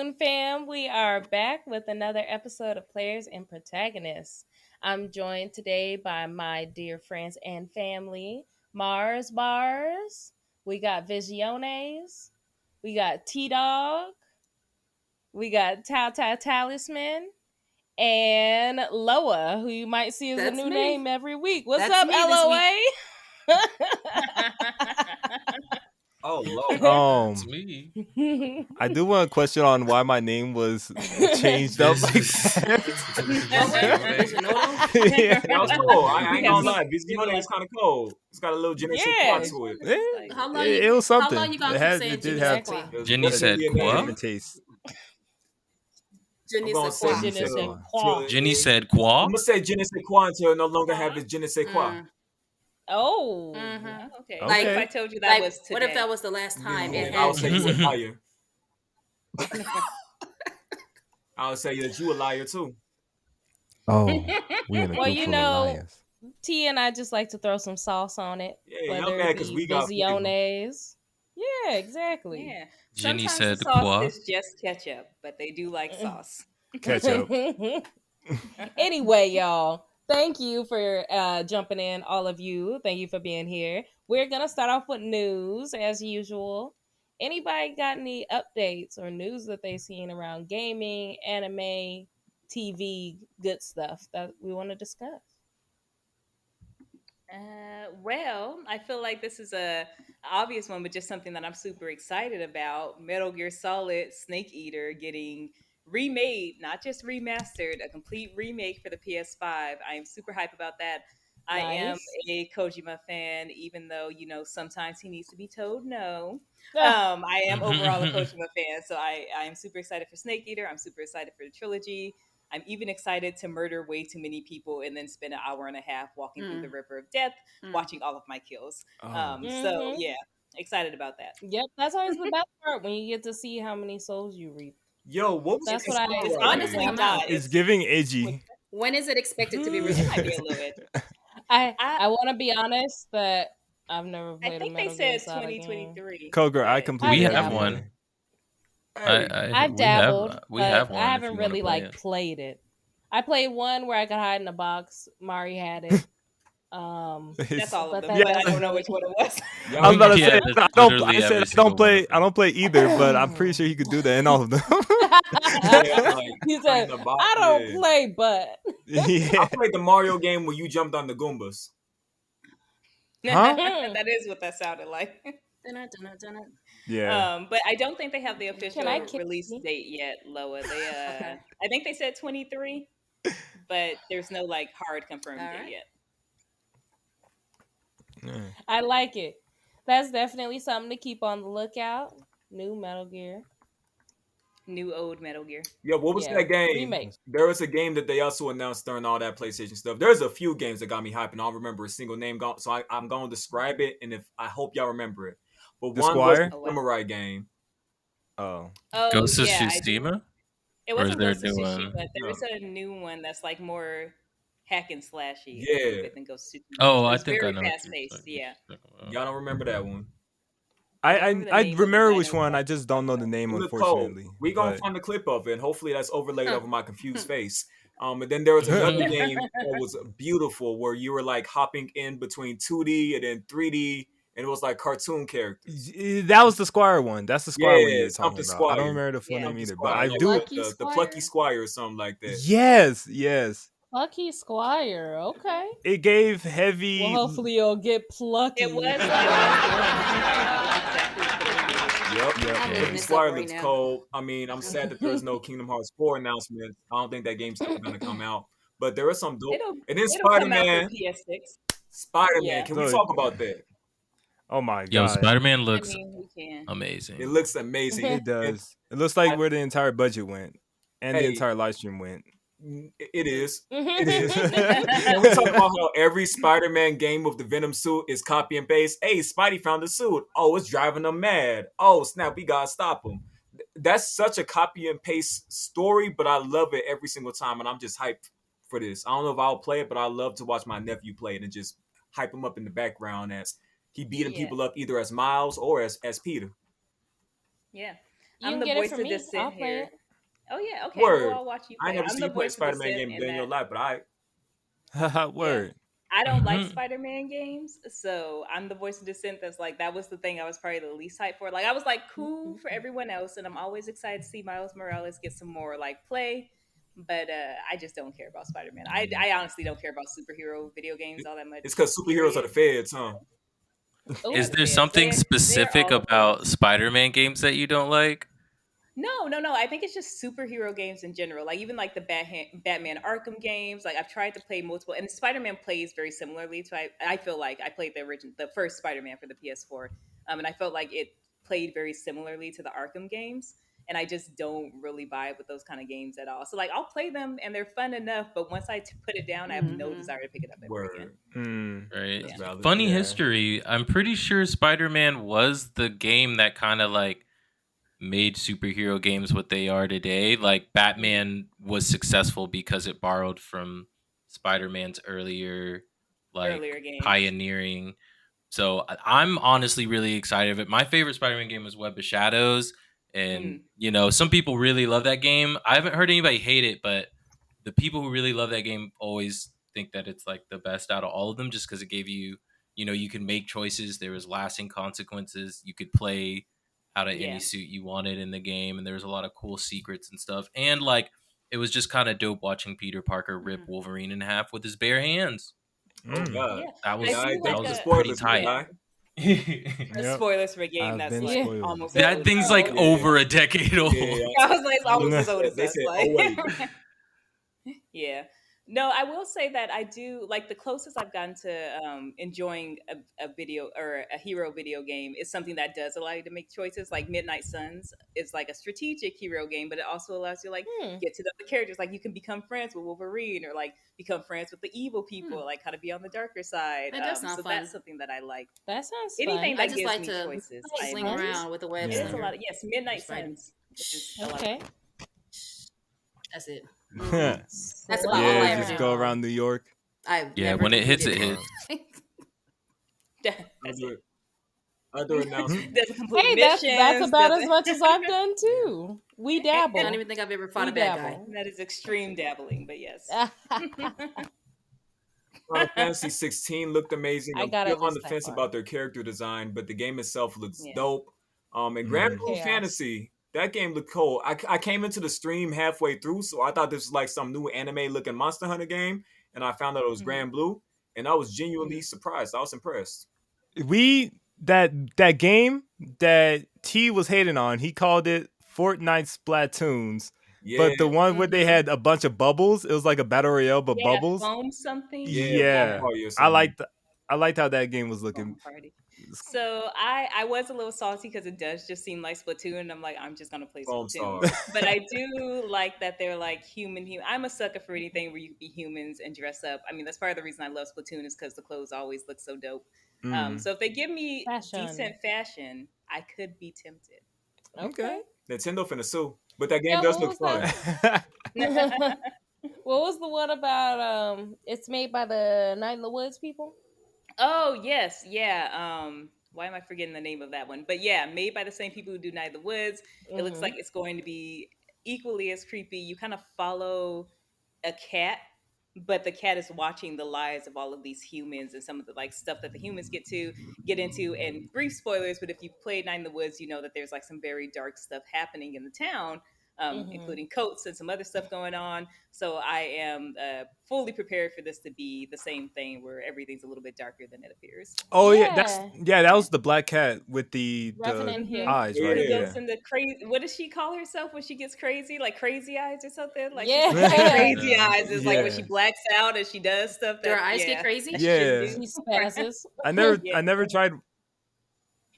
Toon Fam, we are back with another episode of Players and Protagonists. I'm joined today by my dear friends and family, Mars Bars. We got Visiones. We got T-Dog. We got Talisman. And Loa, who you might see as a That's new me. name every week. What's That's up, me this LOA? Oh, Lord. It's me. I do want a question on why my name was changed up like that. Yeah. That was cool. I ain't gonna lie. Visiones is kind of cold. It's got a little Jenny Yeah. to it. How long It was something. How long you gonna keep saying it did Jenny have said quoi? Jenny said quoi? different taste. Jenny I'm gonna said say quoi? Jenny said quoi? I'm gonna say Jenny said quoi until it no longer have his Jenny said quoi. Oh. Okay. Like if I told you that Like, was today. what if that was the last time it I had would say you a Jenny? liar. I would say that you a liar too. Oh, we in a Well, group you full know, of liars. T and I just like to throw some sauce on it. Yeah, whether I'm mad it because be we got flavor. Visiones. Yeah, exactly. Yeah. Jenny Sometimes said the sauce quoi? is just ketchup, but they do like sauce. Ketchup. Anyway, y'all, thank you for jumping in, all of you. Thank you for being here. We're going to start off with news, as usual. Anybody got any updates or news that they seen around gaming, anime, TV, good stuff that we want to discuss? Well, I feel like this is a obvious one, but just something that I'm super excited about. Metal Gear Solid Snake Eater getting remade, not just remastered, a complete remake for the PS5. I am super hype about that. I am Nice. a Kojima fan, even though, sometimes he needs to be told no. Ah. I am overall a Kojima fan, so I am super excited for Snake Eater. I'm super excited for the trilogy. I'm even excited to murder way too many people and then spend an hour and a half walking through the river of death, watching all of my kills. So yeah, excited about that. Yep, that's always the best part when you get to see how many souls you reap. Yo, what was That's the what I score It's right honestly now? not. It's giving edgy. When is it expected to be It released? might be a little bit. I want to be honest that I've never played I a think they Metal Gear said Solid game. 2023. Koger, I but- completely We I've have dabbled. one. I've we dabbled, have, we but have one I if haven't you wanna really play like it. played it. I played one where I could hide in a box. Mari had it. That's all of But them, that but I don't doesn't know really- which one it was. Y'all I was about to Yeah, say that's I don't. literally I said every I single don't play. one of them. I don't play either, but I'm pretty sure he could do that in all of them. Yeah, like, He said, in the box, "I don't yeah. play, but." Yeah. I played the Mario game where you jumped on the Goombas. Huh? That is what that sounded like. Dun-dun-dun-dun-dun. Yeah. But I don't think they have the official I kiss release you? date yet, Loa. They I think they said 23, but there's no like hard confirmed All date right. yet. Yeah. I like it. That's definitely something to keep on the lookout. New Metal Gear. New old Metal Gear. Yo, what was Yeah, that game? remake. There was a game that they also announced during all that PlayStation stuff. There's a few games that got me hyped, and I don't remember a single name. So I'm going to describe it, and if I hope y'all remember it. But The one Squire? was the Samurai game. Oh. Oh, Ghost of yeah, I do. Tsushima? It Or is wasn't there a Ghost of new Tsushima. one? There was a new one that's like more hack and slashy. Yeah. I think Ghost of Tsushima. Oh, I It's think I very know. what fast you're paced. talking Yeah. about. Y'all don't remember that one. I remember the I name of it, remember I which know one. what- I just don't know the name, It looked cold. unfortunately. We gonna but- find a clip of it, and hopefully that's overlaid over my confused face. And then there was another game that was beautiful where you were like hopping in between 2D and then 3D, and it was like cartoon characters. That was the Squire one. That's the Squire one Yeah, you're talking something about. I don't Squire. remember the full Yeah. name Something either, Squire, but I like do. the Plucky Squire or something like that. Yes. Plucky Squire. Okay. It gave heavy. Well, hopefully you'll get plucky. It was. Yep. Yep. I'm Plucky looking this Squire up right looks now. cold. I mean, I'm sad that there's no Kingdom Hearts 4 announcement. I don't think that game's ever gonna come out. But there is some dope. It'll And then it'll come out Spider-Man. for PS6. Spider-Man. Yeah. Can we Good. talk about that? Oh my Yo, god. Spider-Man I looks mean, we can. amazing. It looks amazing. It does. It looks like where the entire budget went and the Hey. entire live stream went. It is. It It is. Can we talk about how every Spider-Man game with the Venom suit is copy and paste? Hey, Spidey found the suit. Oh, it's driving them mad. Oh, snap, we gotta stop him. That's such a copy and paste story, but I love it every single time, and I'm just hyped for this. I don't know if I'll play it, but I love to watch my nephew play it and just hype him up in the background as he beating Yeah. people up either as Miles or as Peter. Yeah. You I'm can the get it voice from of me. dissent I'll play here. it. Oh yeah, okay. Well, Word. I'll watch you I play. never I'm seen the you play a voice of Spider-Man dissent game a in day in your that. life, but I Yeah, Word. I don't like Mhm. Spider-Man games, so I'm the voice of dissent. That's like that was the thing I was probably the least hyped for. Like I was like cool for everyone else, and I'm always excited to see Miles Morales get some more like play. But I just don't care about Spider-Man. I honestly don't care about superhero video games all that much. it's because superheroes are the Period. feds, huh? They are Is the there feds. something They're specific all the about feds. Spider-Man games that you don't like? No. I think it's just superhero games in general. Like even like the Batman Arkham games. Like I've tried to play multiple, and Spider-Man plays very similarly to. I feel like I played the first Spider-Man for the PS4, and I felt like it played very similarly to the Arkham games. And I just don't really vibe with those kind of games at all. So like I'll play them and they're fun enough, but once I put it down, I have no Mhm. desire to pick it up ever again. Word. Right. That's Yeah. valid. Funny Yeah. history. I'm pretty sure Spider-Man was the game that kind of like made superhero games what they are today. Like Batman was successful because it borrowed from Spider-Man's earlier Earlier like games. pioneering. So I'm honestly really excited of it. My favorite Spider-Man game was Web of Shadows, and you know some people really love that game. I haven't heard anybody hate it, but the people who really love that game always think that it's like the best out of all of them, just because it gave you, you know, you can make choices. There was lasting consequences. You could play out of Yeah. any suit you wanted in the game, and there was a lot of cool secrets and stuff. And like it was just kind of dope watching Peter Parker rip Wolverine in half with his bare hands. Oh God. Yeah. That was I Yeah, do thank that you like for was a pretty spoilers, my tight. guy. Yep. spoilers for a game I've that's been like spoiled. almost That as thing's old. like Yeah. over a decade old. Yeah, I was like, it's almost as old as they us. said, Like, oh wait. yeah. No, I will say that I do like the closest I've gotten to enjoying a video or a hero video game is something that does allow you to make choices. Like Midnight Suns is like a strategic hero game, but it also allows you to, like get to know the characters. Like you can become friends with Wolverine or like become friends with the evil people, like how to be on the darker side. That does sound so fun. that's something that I like. That sounds Anything fun. I that just gives like me to choices. swing I enjoy. around with the web It is a slinger. lot of Midnight Spider. Suns. Which is a lot. Okay. That's it. Yeah, That's about all I ever just do. go around New York. I've Yeah, never when it hits, it completed hits. That's I'll it. do it now. Doesn't complete Hey, that's missions. about as doesn't- much as I've done too. We dabble. I don't even think I've ever fought We a bad guy. dabble. That is extreme dabbling, but yes. Final Fantasy 16 looked amazing. I I'm got it still on this the time fence far. about their character design, but the game itself looks Yeah. dope. And Grand Blue Chaos. Fantasy, that game looked cool. I came into the stream halfway through, so I thought this was like some new anime looking Monster Hunter game, and I found out it was Grand Blue, and I was genuinely surprised. I was impressed. That game that T was hating on, he called it Fortnite Splatoons. Yeah, But the one where they had a bunch of bubbles, it was like a battle royale, but Yeah, bubbles. foam something. Yeah. Bomb Party or I something. liked how that game was Foam looking. party. So I was a little salty because it does just seem like Splatoon, and I'm like, I'm just gonna play Foam Splatoon. Star. But I do like that they're like human. I'm a sucker for anything where you can be humans and dress up. I mean, that's part of the reason I love Splatoon is because the clothes always look so dope. So if they give me Fashion. decent fashion, I could be tempted. Okay. Nintendo finna sue, but that game Yeah, does what look was fun. that? What was the one about? It's made by the Night in the Woods people. Oh yes, yeah. Why am I forgetting the name of that one? But yeah, made by the same people who do Night of the Woods. It looks like it's going to be equally as creepy. You kind of follow a cat, but the cat is watching the lives of all of these humans and some of the like stuff that the humans get into. And brief spoilers, but if you've played Night in the Woods, you know that there's like some very dark stuff happening in the town. Including coats and some other stuff going on. So I am fully prepared for this to be the same thing where everything's a little bit darker than it appears. Oh Yeah. that was the black cat with the Revenant Hill. eyes, Yeah. right? Who Yeah. goes in the crazy? What does she call herself when she gets crazy? Like crazy eyes or something? Like Yeah. she's like crazy eyes is like when Yeah. she blacks out and she does stuff. Do her that- eyes yeah, get crazy? that she Yeah. shouldn't She do. spazzes. I never Yeah. tried.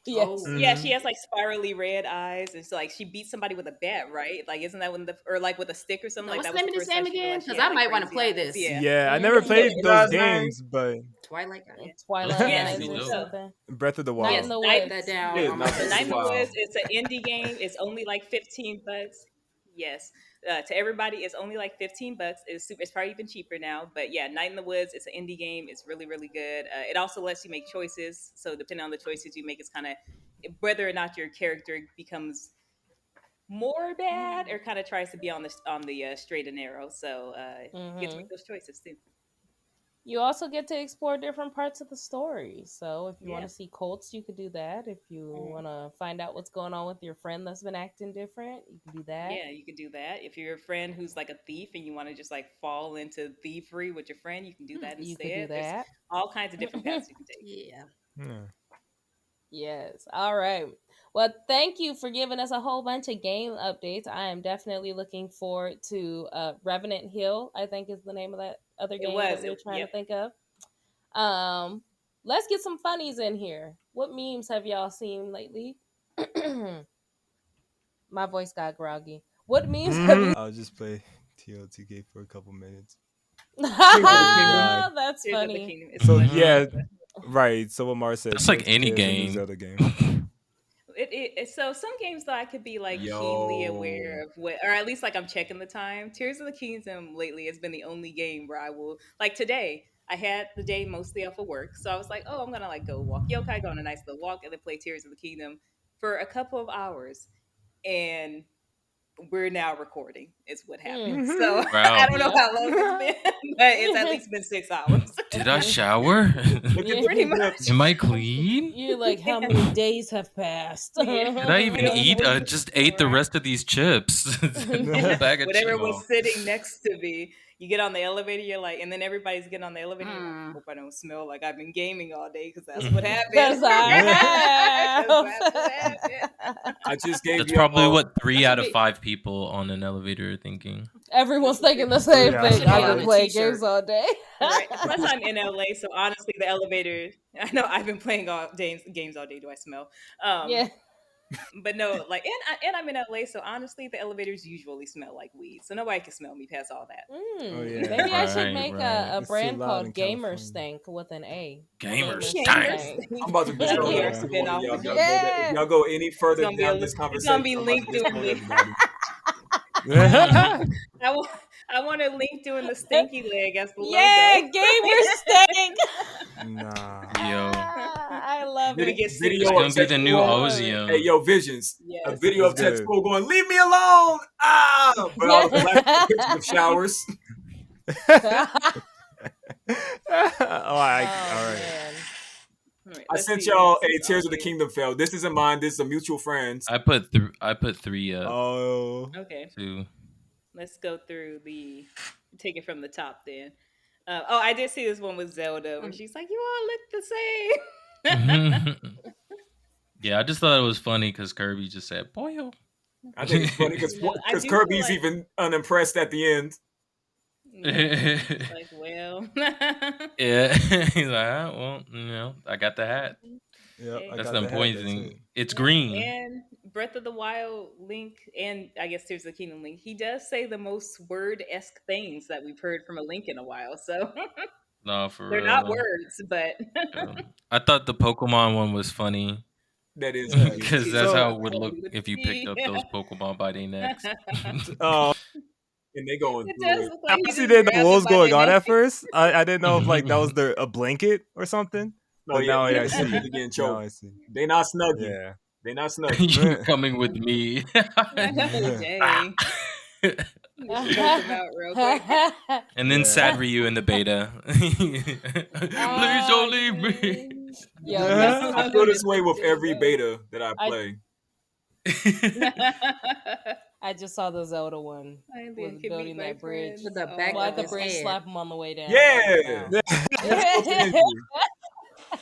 Yes. Oh. Yeah, she has like spirally red eyes. It's like she beat somebody with a bat, right? Like, isn't that when or like with a stick or something? What's Like the that name of was this the game first time she again? realized she 'Cause had, I like, might wanna crazy play eyes. this. Yeah, I never Mhm. played Yeah, those man. games, but Twilight Guy. Twilight Yeah, Eyes me or too. something. Breath of the Night Wild. in the Night- Woods. That down Yeah, on Night my in The the Night in the Wow. Woods, it's an indie game. It's only like $15. Yes. To everybody, it's only like $15. It's probably even cheaper now. But yeah, Night in the Woods, it's an indie game. It's really, really good. It also lets you make choices. So depending on the choices you make, it's kind of whether or not your character becomes more bad or kind of tries to be on the straight and narrow. So you get to make those choices too. You also get to explore different parts of the story. So if you want Yeah. to see cults, you could do that. If you want to find out what's going on with your friend that's been acting different, you can do that. Yeah, you could do that. If you're a friend who's like a thief and you want to just like fall into thievery with your friend, you can do that You instead. could do There's that. all kinds of different paths you can take. Yeah. Yeah. Yes. All right. Well, thank you for giving us a whole bunch of game updates. I am definitely looking forward to Revenant Hill, I think is the name of that other game that we were trying to think of. Let's get some funnies in here. What memes have y'all seen lately? My voice got groggy. What memes have you I'll just play TLTK for a couple minutes. That's Tears of the funny. Kingdom is So much yeah, fun. right. So what Mars said. That's like TLTK any is a new game. Zelda game. So some games though I could be like keenly aware of what, or at least like I'm checking the time. Tears of the Kingdom lately has been the only game where I will, like today, I had the day mostly off of work, so I was like, oh, I'm gonna like go walk yokai, go on a nice little walk, and then play Tears of the Kingdom for a couple of hours, and we're now recording is what happened. So Wow. I don't know how long it's been, but it's at least been 6 hours. Did I shower? Yeah. Pretty much. Am I clean? You're like, how many days have passed? Yeah. Did I even eat? I just ate the rest of these chips. Whole bag of Whatever chips. was sitting next to me. You get on the elevator, you're like, and then everybody's getting on the elevator. You're like, I hope I don't smell like I've been gaming all day because that's what happened. That's That's what happened. I just gave That's you probably all- what 3 out of 5 people on an elevator are thinking. Everyone's thinking the same Yeah. thing. Should be I've on been a playing t-shirt. games all day. Right. Plus, I'm in LA, so honestly, the elevator. I know I've been playing games all day. Do I smell? Yeah. But no, like, and I'm in LA, so honestly, the elevators usually smell like weed, so nobody can smell me past all that. Oh, yeah. Maybe I should Right, make right. a It's too brand loud called in Gamer California. Stank with an A. Gamers Gamers Stank. Stank. I'm about to That'll destroy be our every one of spin-off. y'all. Yeah. If y'all go any further gonna be down a- this it's gonna conversation, be I'm about linked to doing destroy the- everybody. I want to link doing the stinky leg as the Yeah, logo. Gamer Stank. Nah. Yo. I love Gonna it. get Video It's of gonna be the Ted new Spool. Ozium. Hey, yo, Visions. Yes. A video of That's Ted good. Spool going, leave me alone! Ah! But all the black pictures of showers. All right. Man. All right, I let's sent see y'all what a this is Tears of the on Kingdom fell. This isn't mine. This is a mutual friend's. I put 3 up. Oh. here. Okay, Too. let's go through take it from the top then. I did see this one with Zelda where she's like, "You all look the same." Yeah, I just thought it was funny because Kirby just said "boyo." I think it's funny because No, I do feel Kirby's like- even unimpressed at the end. Like, well, Yeah, he's like, well, I got the hat. Yep, I That's got the the hat, important that's thing. it. It's green. and Breath of the Wild Link, and I guess Tears of the Kingdom Link. He does say the most word-esque things that we've heard from a Link in a while. So No, for they're real. not words, but I thought the Pokemon one was funny That is Yeah. because that's So- how it would look if you picked up those Pokemon by their necks. Oh, and they going it through does it. look I like he honestly just didn't know grabbed what it was by going the on neck. at first. I didn't know if like that was a blanket or something. No, But now I see. They getting Now choked. I see. They not snuggy. Yeah. They not snuggy. You coming with me? Dang. Just choked him out real quick. And then Yeah. sad Ryu in the beta. Please don't leave me. Yo, Yeah. I feel this way with every beta that I play. I just saw the Zelda one. Finally, I Was can building meet my that bridge. friends. With the Oh, back Well, of the his bridge head. slap him on the way down. Yeah.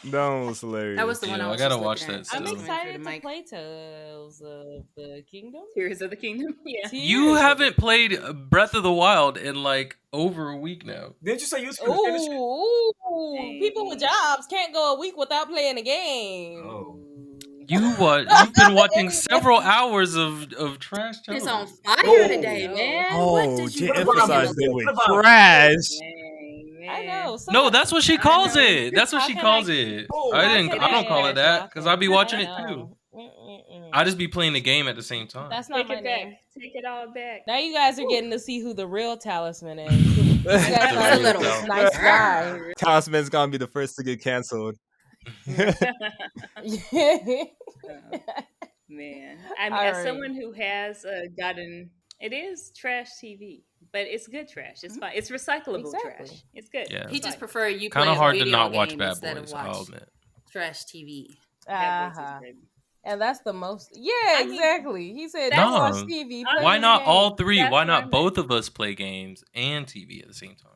That one was hilarious. That was the one Yeah, I I was gotta just watch looking that at. still. I'm Still. excited to play Tales of the Kingdom. Tears of the Kingdom. Yeah. You Tears of haven't played Breath of the Wild in like over a week now. Didn't you say you was gonna finish it? Ooh, Dang. people with jobs can't go a week without playing a game. Oh. You've been watching several hours of trash It's television. on fire Oh. today, man. Oh, what did you she What about emphasized it? it with What about it? trash. Dang, I man. know. No, someone- that's what she calls know. it. That's what she How can calls I- it. Oh, I how didn't. can I don't call I it that ask because I'll be watching it I too. know. Mm-mm-mm. I just be playing the game at the same time. That's not Take my it back. name. Take it all back. Now you guys are getting to see who the real talisman is. You guys The thought real he was this talisman. nice guy. Talisman's gonna be the first to get canceled. Man, I mean, All as right. someone who has gotten, it is trash TV, but it's good trash. It's fine. It's recyclable Exactly. trash. It's good. Yeah. It's He just fine. prefer you Kind play of a hard to video not watch game Bad instead of Boys, I'll watch admit. trash TV. Bad Boys is Uh-huh. great. And that's the most. Yeah, I mean, exactly. He said, that's- "Don't watch No. TV. I Play Why this not game." all three? That's Why what I not meant. both of us play games and TV at the same time?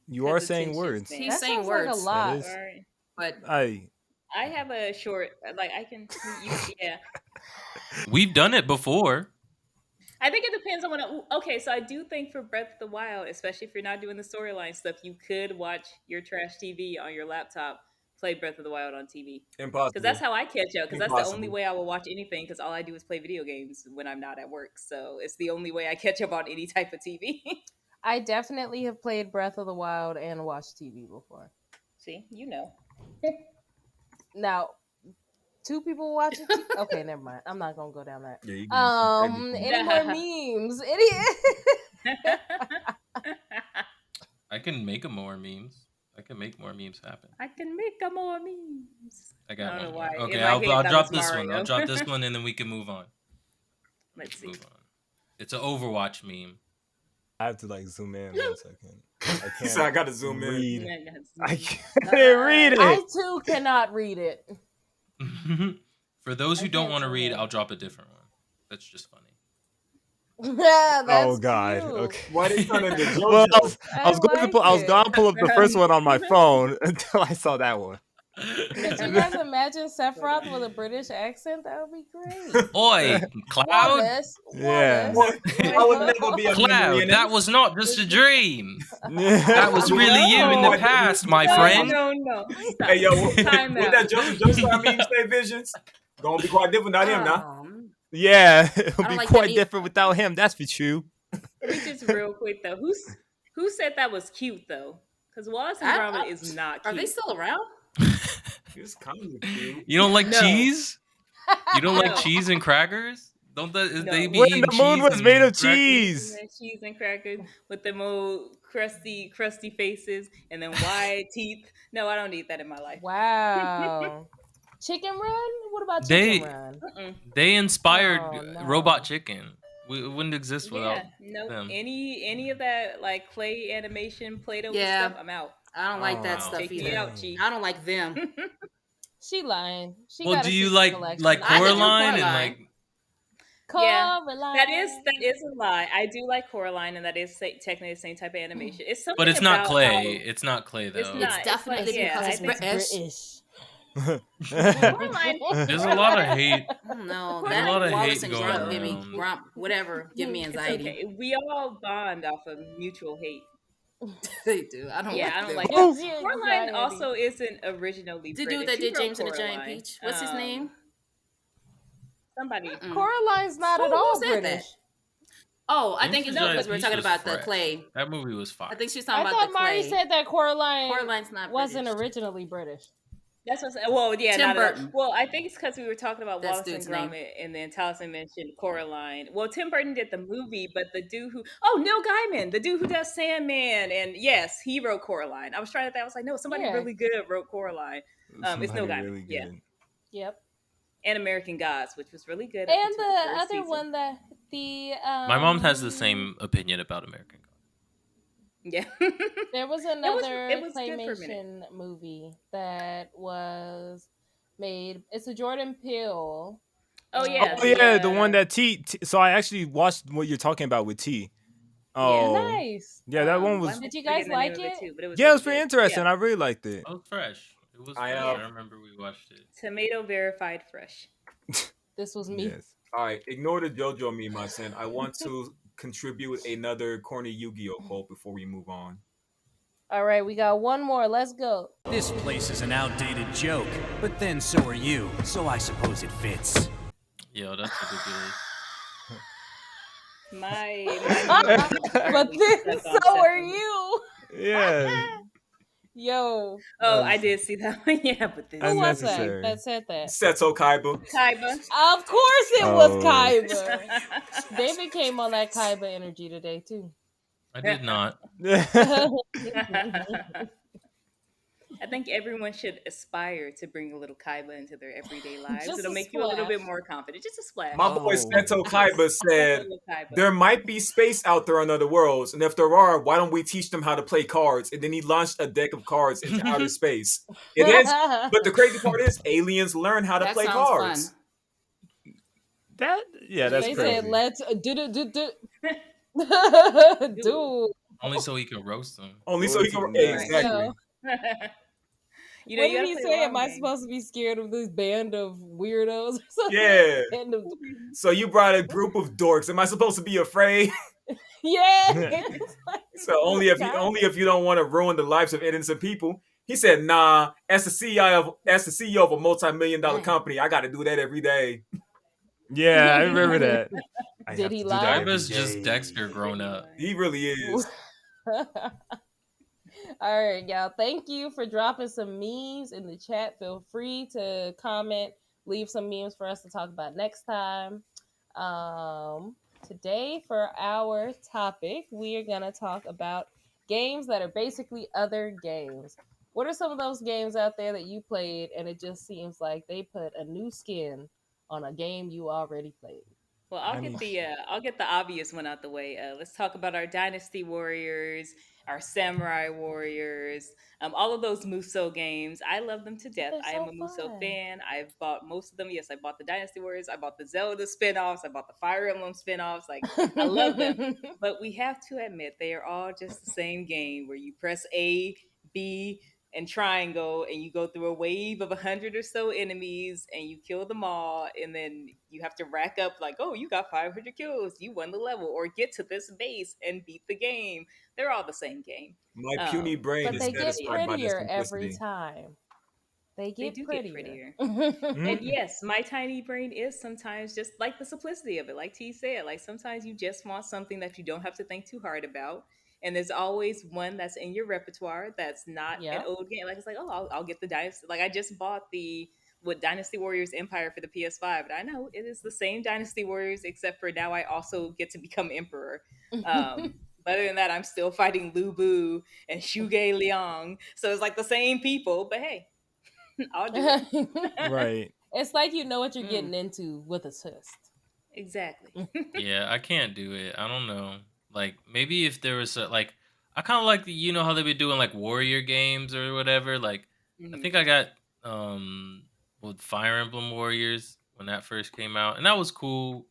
You are 'Cause saying attention words. span. He's That saying sounds like a words. lot. is. Sorry. But I have a short, like I can, yeah. We've done it before. I think it depends on what. Okay, so I do think for Breath of the Wild, especially if you're not doing the storyline stuff, you could watch your trash TV on your laptop, play Breath of the Wild on TV. Impossible. Because that's how I catch up. Because that's the only Impossible. way I will watch anything. Because all I do is play video games when I'm not at work. So it's the only way I catch up on any type of TV. I definitely have played Breath of the Wild and watched TV before. See, you know. Now, two people watching. Okay, never mind. I'm not gonna go down that. Yeah, you can- Any more memes? Any? I can make more memes. I can make more memes happen. I can make a more memes. I got I don't one know more. why. In Okay, my I'll head, that drop was this one. I'll Mario. drop this one, and then we can move on. Let's see. Move on. It's an Overwatch meme. I have to like zoom in 1 second. I He said, "I can't gotta zoom in." read. Yeah, that's- I can't read I it. too cannot read it. For those who I don't can't want to zoom read, in. I'll drop a different one. That's just funny. Yeah, that's Oh god. cute. Okay. Why they turn into JoJo? Well, I was going to like pull. I was it. gonna pull up the first one on my phone until I saw that one. Could you guys imagine Sephiroth with a British accent? That would be great. Oi, Cloud. Wallace, Yeah. Wallace. I would never be a memory Cloud, in that it. was not just a dream. Yeah. That was really you in the No. past, my No, friend. no. Stop. Hey, yo, what Time out. that Joestar meme say visions? Gonna be quite different, not him now. Yeah, it would don't be like quite that either. different without him. That's for true. Let me just real quick though. Who said that was cute though? Because Wallace and Gromit is not Are cute. they still around? It's kind of cute. You don't like No. cheese? You don't like No. cheese and crackers? Don't No. they be When eating the moon cheese was and made of crackers? cheese. And cheese and crackers with them old crusty faces and then wide teeth. No, I don't need that in my life. Wow. Chicken Run? What about They- Chicken Run? Mm-mm. They inspired Oh, no. Robot Chicken. It wouldn't exist without. Yeah, no, them. any of that like clay animation, Play-Doh Yeah. stuff, I'm out. I don't like that Oh, stuff Take me either. out, Chief. I don't like them. She lying. She Well, got do a you secret like collection. like I could do Coraline and Coraline. like? Yeah, Coraline. That is a lie. I do like Coraline, and that is technically the same type of animation. It's something, But it's not about clay. how- It's not clay though. It's not. It's definitely like, yeah, because I it's think British. Coraline. There's a lot of hate. I don't know. There's That a lot of Wallace hate and going Grump give me around. Grump, whatever, give me It's anxiety. okay. We all bond off of mutual hate. They do. I don't Yeah, like I don't them. like Oh, it. yeah, Coraline anxiety. also isn't originally The British. dude that He did wrote James and the Giant Coraline. Peach. What's his name? Somebody. Mm. Coraline's not Who- at who all said that? British. Oh, I James think and it's the because Giant we were Peach talking was about the fresh. clay. That movie was fire. I think she's I talking thought about the Mari clay. said that Coraline Coraline's not wasn't British. originally British. That's what. Well, yeah, Tim not at all. Burton. Well, I think it's because we were talking about That's Wallace and dude's name. Gromit, and then Taliesin mentioned Coraline. Well, Tim Burton did the movie, but the dude who Neil Gaiman, the dude who does Sandman, and yes, he wrote Coraline. I was trying to think. I was like, no, somebody Yeah. really good wrote Coraline. It's Neil Somebody Gaiman, yeah. Yep. And American Gods, which was really good. up And until the first other season. one that the My mom has the same opinion about American God. Yeah. There was it another was good for a minute. claymation movie that was made. It's a Jordan Peele. Oh yeah. Oh yeah, the one that T. So I actually watched what you're talking about with T. Oh, Nice. yeah, that one was. I'm Did you forgetting guys the name like of it? too, but Yeah, it really was pretty good. interesting. Yeah. I really liked it. It was fresh. It was I, fresh. uh, I remember we watched it. Tomato verified fresh. This was me. Yes. All right, ignore the JoJo meme I sent. I want to contribute another corny Yu-Gi-Oh quote before we move on. All right, we got one more. Let's go. This place is an outdated joke, but then so are you, so I suppose it fits. Yo, that's ridiculous. My But then so are you. Yeah. Yo, Oh, I did see that one. Yeah, but this who was that Unnecessary. that said that? Seto Kaiba. Kaiba. Of course it was Oh. Kaiba. David came on that Kaiba energy today too. I did not. I think everyone should aspire to bring a little Kaiba into their everyday lives. Just It'll a make you a little bit splash. more confident. Just a splash. My boy Oh. Seto Kaiba Just a said little Kaiba. there might be space out there on other worlds, and if there are, why don't we teach them how to play cards? And then he launched a deck of cards into outer space. It is, but the crazy part is aliens learn how to That play sounds cards. fun. That's they crazy. said let's do. Only so he can roast them. Only so he can Nice. exactly. You know, What you did gotta he play say? long Am I game. supposed to be scared of this band of weirdos? Or something? Yeah. Band of- So you brought a group of dorks. Am I supposed to be afraid? yeah. It's like- So only if you don't want to ruin the lives of innocent people. He said, "Nah, as the CEO of a multi-million-dollar company, I got to do that every day." Yeah, I remember that. I Did have he to do lie? that every Kaiba's just day. Dexter grown up. He really is. All right, y'all. Thank you for dropping some memes in the chat. Feel free to comment, leave some memes for us to talk about next time. Today, for our topic, we are going to talk about games that are basically other games. What are some of those games out there that you played and it just seems like they put a new skin on a game you already played? Well, I mean- I'll get the obvious one out the way. Let's talk about our Dynasty Warriors, our Samurai Warriors, all of those Muso games. I love them to death. They're I am so a Muso fun. fan. I've bought most of them. Yes, I bought the Dynasty Warriors. I bought the Zelda spin-offs. I bought the Fire Emblem spin-offs. Like, I love them. But we have to admit, they are all just the same game where you press A, B, and triangle, and you go through a wave of 100 or so enemies, and you kill them all, and then you have to rack up like, oh, you got 500 kills, you won the level, or get to this base and beat the game. They're all the same game. My puny brain But is they get satisfied by this prettier every simplicity. time. They They get do prettier. get prettier. Mm-hmm. And yes, my tiny brain is sometimes just like the simplicity of it. Like T said, like sometimes you just want something that you don't have to think too hard about. And there's always one that's in your repertoire that's not Yeah. an old game. Like it's like, oh, I'll get the Dynasty. Like I just bought the Dynasty Warriors Empire for the PS5, and I know it is the same Dynasty Warriors, except for now I also get to become Emperor. But other than that, I'm still fighting Lu Bu and Shuge Liang. So it's like the same people, but hey, I'll do it. Right. It's like you know what you're getting into with a twist. Exactly. Yeah, I can't do it. I don't know. Like maybe if there was like I kind of like you know how they be doing like warrior games or whatever. Like I think I got with Fire Emblem Warriors when that first came out, and that was cool.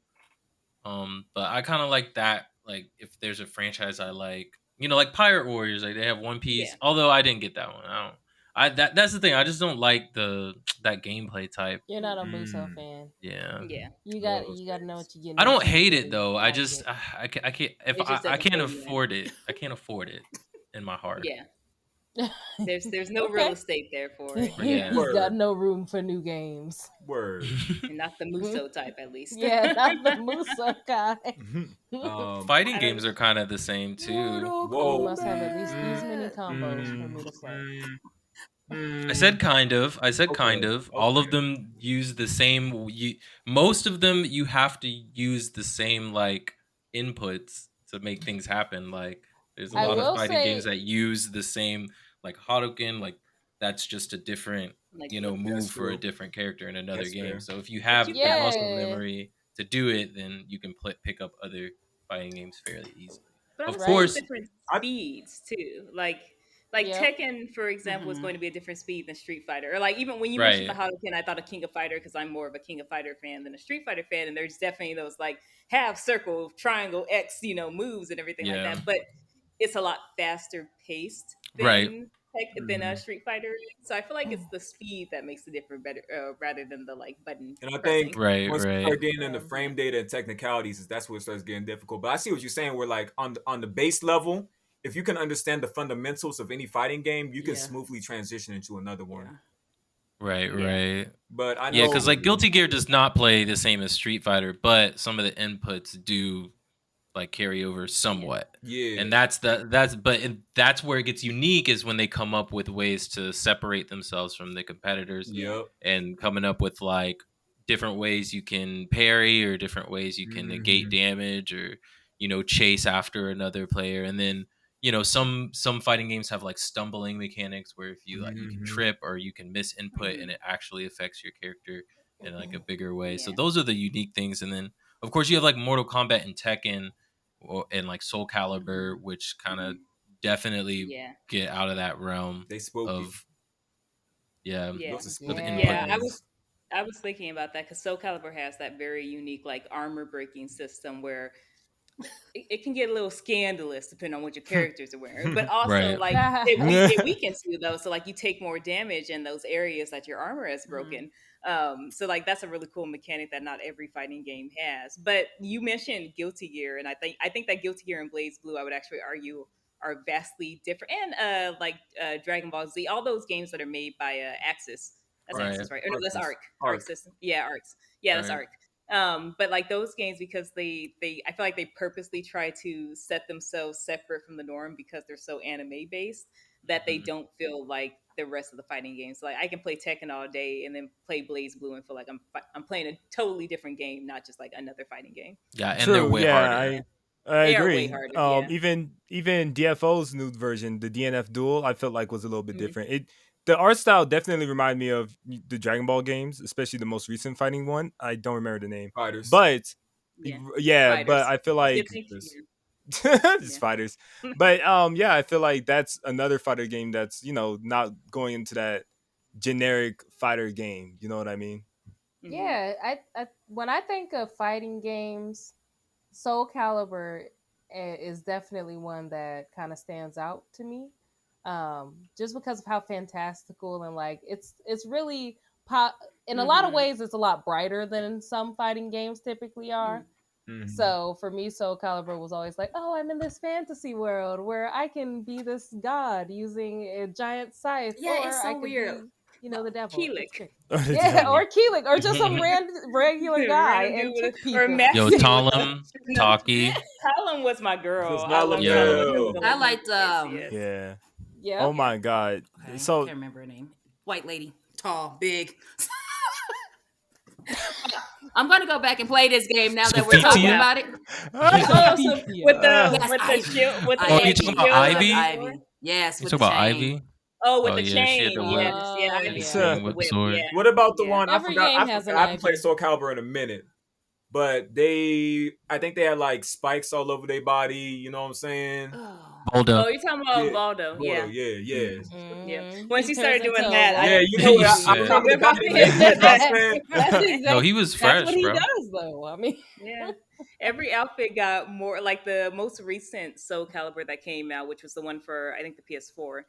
But I kind of like that. Like if there's a franchise I like, you know, like Pirate Warriors, like they have One Piece. Yeah. Although I didn't get that one. That's the thing. I just don't like that gameplay type. You're not a Muso Mm. fan. Yeah. Yeah. You got to know what you're getting. I don't into hate before it though. you I like just it. I can't if It just I doesn't can't pull you in. afford it. I can't afford it in my heart. Yeah. There's no Okay. real estate there for it. Yeah. He's got no room for new games. Word. And not the Muso type, at least. Yeah, not the Muso guy. Fighting I games are kind of the same too. You must have at least these many combos for me to play. I said kind of. I said kind Okay, of. All of okay. them use the same. Most of them you have to use the same like inputs to make things happen. Like there's a I lot will of fighting say- games that use the same like Hadouken. Like that's just a different Like, move That's for a true. different character in another That's game. fair. So if you have the Yeah. muscle memory to do it, then you can pick up other fighting games fairly easily. But Of also course- different I- speeds too. Like Yeah. Tekken, for example, is Mhm. going to be a different speed than Street Fighter. Or like even when you Right. mentioned the Hadouken, I thought of King of Fighter because I'm more of a King of Fighter fan than a Street Fighter fan. And there's definitely those like half circle, triangle, X, moves and everything Yeah. like that. But it's a lot faster paced than Right. than a Street Fighter. So I feel like it's the speed that makes the difference better rather than the like button. And I pressing. think Right, once you right. start getting into frame data and technicalities, that's where it starts getting difficult. But I see what you're saying. Where like on the base level, if you can understand the fundamentals of any fighting game, you can Yeah. smoothly transition into another one. Right, Yeah. right. But I know, Yeah, because like Guilty Gear does not play the same as Street Fighter, but some of the inputs do like carry over somewhat. yeah, And that's where it gets unique is when they come up with ways to separate themselves from the competitors yep, and coming up with like different ways you can parry or different ways you can negate damage or chase after another player. And then some fighting games have like stumbling mechanics where if you you can Mhm. trip or you can miss input and it actually affects your character in like a bigger way. So Yeah. those are the unique things. And then of course you have like Mortal Kombat and Tekken and like Soul Calibur, which kind of definitely Yeah. get out of that realm They spooky. of Yeah. Those are spooky. input Yeah, things. I was thinking about that because Soul Calibur has that very unique like armor breaking system where it can get a little scandalous depending on what your characters are wearing, but also Right. like it weakens you though, so like you take more damage in those areas that your armor has broken. So like that's a really cool mechanic that not every fighting game has. But you mentioned Guilty Gear, and I think that Guilty Gear and Blaze Blue, I would actually argue, are vastly different. And Dragon Ball Z, all those games that are made by Axis. That's Right. Axis, right? Or no, that's Arc. Arc System. Yeah, Arcs. Yeah, that's Right. Arc. But like those games, because they I feel like they purposely try to set themselves separate from the norm because they're so anime based that they don't feel like the rest of the fighting games. Like I can play Tekken all day and then play Blaze Blue and feel like I'm playing a totally different game, not just like another fighting game. Yeah, and they're way harder. I They are agree. way harder, yeah. Even DFO's new version, the DNF Duel, I felt like was a little bit Mhm. different. The art style definitely reminded me of the Dragon Ball games, especially the most recent fighting one. I don't remember the name, Fighters. but Yeah. but I feel like just fighters. But I feel like that's another fighter game that's not going into that generic fighter game. You know what I mean? Yeah, I when I think of fighting games, Soul Calibur is definitely one that kind of stands out to me, just because of how fantastical and like it's really in a lot of ways it's a lot brighter than some fighting games typically are. Mhm. So for me, Soul Calibur was always like, oh, I'm in this fantasy world where I can be this god using a giant scythe. Yeah, or it's so I could weird. Be, the devil. Keelik. It's great. The Yeah, devil. or Keelik, or just some regular guy Random and dude kick with- people. or Max- Yo, Talon, Taki. Talon was my girl. It's I not loved Lamel. Talon. I liked, Yes. Yeah. Yeah. Oh my god. Okay, I So can't remember her name. White lady, tall, big. I'm gonna go back and play this game now that we're talking Sophia? about it. Oh, so with the Yes, with the Ivy. shield with the Oh, you talking about shield. Ivy? Ivy. Yes, You with talk the about chain. Ivy? Oh, with Oh, the yeah, she had chain. the Yes, whip. yeah, Ivy. It's a With the sword. Yeah. What about the Yeah. one? Every I game has forgot. an I haven't Ivy. played Soul Calibur in a minute, but I think they had like spikes all over their body. You know what I'm saying? Oh. Boldo. Oh, you're talking about Yeah. Valdo. Yeah. Voldo, yeah. Yeah. Once He you started turns doing into that, a I- Yeah, you know what? I'm Yeah. talking about it. Yeah. You know what I'm saying? That's exactly, No, he was that's fresh, what he bro. does, though. I mean, Yeah. Every outfit got more like the most recent Soul Calibur that came out, which was the one for I think the PS4.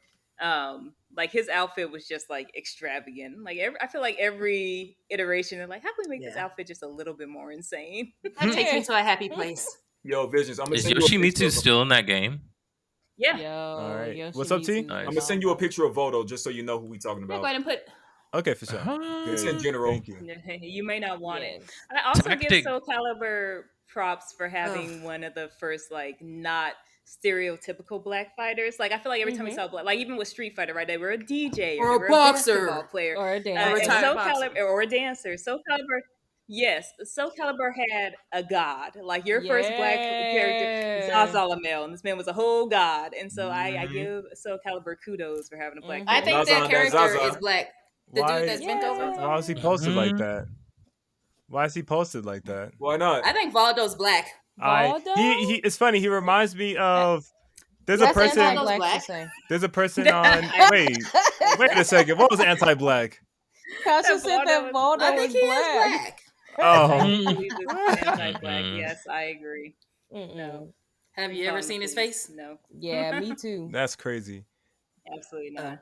Like his outfit was just like extravagant. Like I feel like every iteration, they're like, how can we make this Yeah. outfit just a little bit more insane? That takes me to a happy place. Yo, Visions. I'm gonna Is send you a picture Yoshimitsu of- still in that game? Yeah. yo, All right. Yoshimitsu's What's up, T? the Nice. I'm gonna send you a bomb. picture of Vodo just so you know who we talking Yeah, go about. ahead and put. okay, for sure. It's in Good. general. Thank you. You may not want it. Yes. I also Tactic. give Soul Calibur props for having one of the first like not stereotypical black fighters. Like I feel like every time we saw black, like even with Street Fighter, right? They were a DJ Or they a were boxer. basketball player, Or a A dance. and retired Soul boxer. Calibur or a dancer. Soul Calibur, yes, Soul Calibur had a god. Like your first black character, Yeah. Zaz Lamel, and this man was a whole god. And so I Mhm. give Soul Calibur kudos for having a black. I think Zaza, that that character Zaza. is black. The Why- dude that's bent over. Why is he posted like Mhm. that? Why is he posted like that? Why not? I think Valdo's black. Valdo? He it's funny. He reminds me of. There's That's a person. anti-black. Black to say. There's a person on. Wait a second. What was anti-black? Kasha said that Valdo I think was he black. is black. Oh, Anti-black. Mhm. Yes, I agree. Mm-mm. Have you ever seen his face? No, Yeah, me too. that's crazy. absolutely not.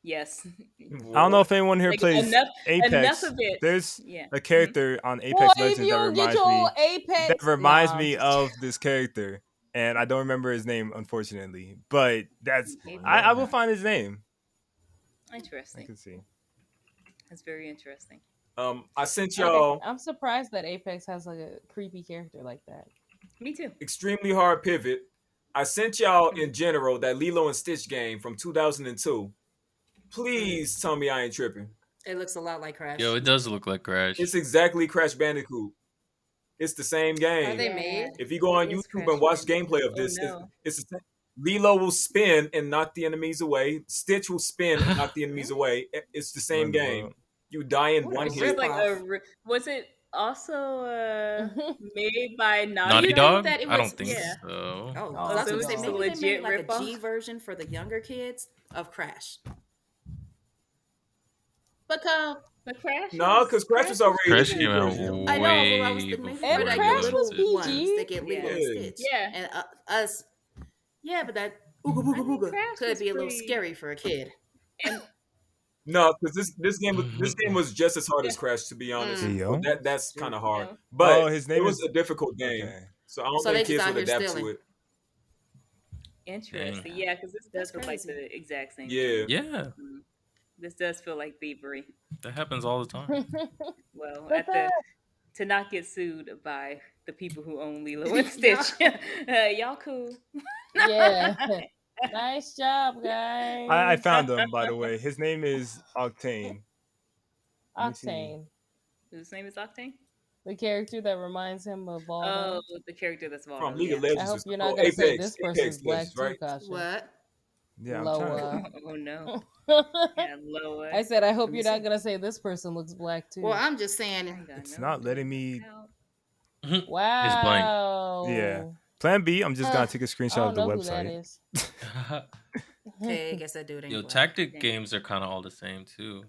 Yes. I don't know if anyone here Like, plays enough Apex. of it. There's Yeah. a character on Apex Boy, if Legends you that don't get reminds your me. Apex, That reminds Nah. me of this character, and I don't remember his name, unfortunately. But that's I will find his name. I Interesting. can see. That's very interesting. I sent y'all I'm surprised that Apex has like a creepy character like that. Me too. extremely hard pivot. I sent y'all in general that Lilo and Stitch game from 2002. Please tell me I ain't tripping. It looks a lot like Crash. Yo, it does look like Crash. It's exactly Crash Bandicoot. It's the same Are game. they made? If you go on It is YouTube Crash and watch Bandicoot. gameplay of Oh, this, no. it's the same. Lilo will spin and knock the enemies away. Stitch will spin and knock the enemies away. It's the same Run the game. world. You die in What a one It's hit. just like ripoff. was it also made by Naughty Naughty you Dog? Dog? think that it I was- don't think Yeah. so. Oh, Oh, I was so gonna it's say just a maybe they made legit like a ripoff? G version for the younger kids of Crash. But But Crash. No, because Crash was already Crash the came G out version. I know, way but I was maybe before And for like Crash the was little PG. ones that get Lilo and Yeah. Stitch. Yeah. And us, yeah, but that ooga booga booga Crash could was be a little pretty- scary for a kid. And No, because this game was just as hard as Crash, to be honest. Hey, yo. That's kind of hard, Yeah. but Oh, his name it was is- a difficult game, Okay. so I don't So they think just kids out would here adapt to stealing. it. interesting. Yeah, because this does That's look like crazy. the exact same. Yeah. Yeah, This does feel like thievery. that happens all the time. Well, But to not get sued by the people who own Lilo and Stitch. Y'all cool. yeah. Nice job, guys. I found him, by the way. His name is Octane. Let me see. Octane, His name is Octane? the character that reminds him of Voldo. Oh, the character that's Voldo. From League yeah. of Legends. I hope is- you're not oh, gonna say Apex, this Apex person's black Legends, too, right? Kasha. What? Yeah, I'm trying. Oh no. Yeah, Loa. I said, I hope Let me you're not see. gonna say this person looks black too. Well, I'm just I saying. ain't got It's no not letting me. wow. Yeah. Plan B, I'm just Huh. gonna take a I screenshot don't of the know who that website. is. Okay, I guess that dude ain't Yo, black. tactic games are kind of all the same too.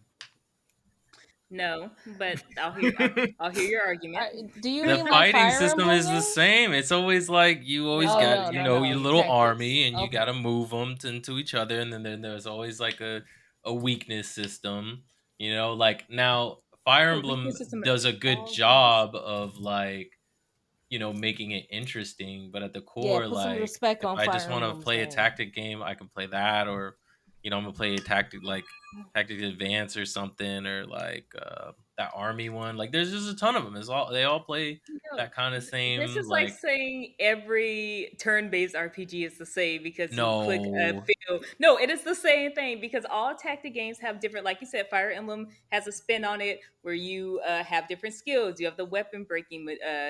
No, but I'll hear your argument. Do you The mean like fighting Fire system Emblem is the games? same. It's always like you always Oh, got no, your little tactics. army, and you Okay. got to move them into each other, and then there's always like a weakness system. Like now Fire The Emblem weakness system does a is good all job of like making it interesting, but at the Yeah, core, put some like respect if on I Fire just want to Emblem's play a name. tactic game, I can play that, or I'm gonna play a tactic advance or something, or like that army one. Like there's just a ton of them. They all play No, that kind of same. This is like saying every turn-based RPG is the same because you click a No. field. No, it is the same thing because all tactic games have different. Like you said, Fire Emblem has a spin on it where you have different skills. You have the weapon breaking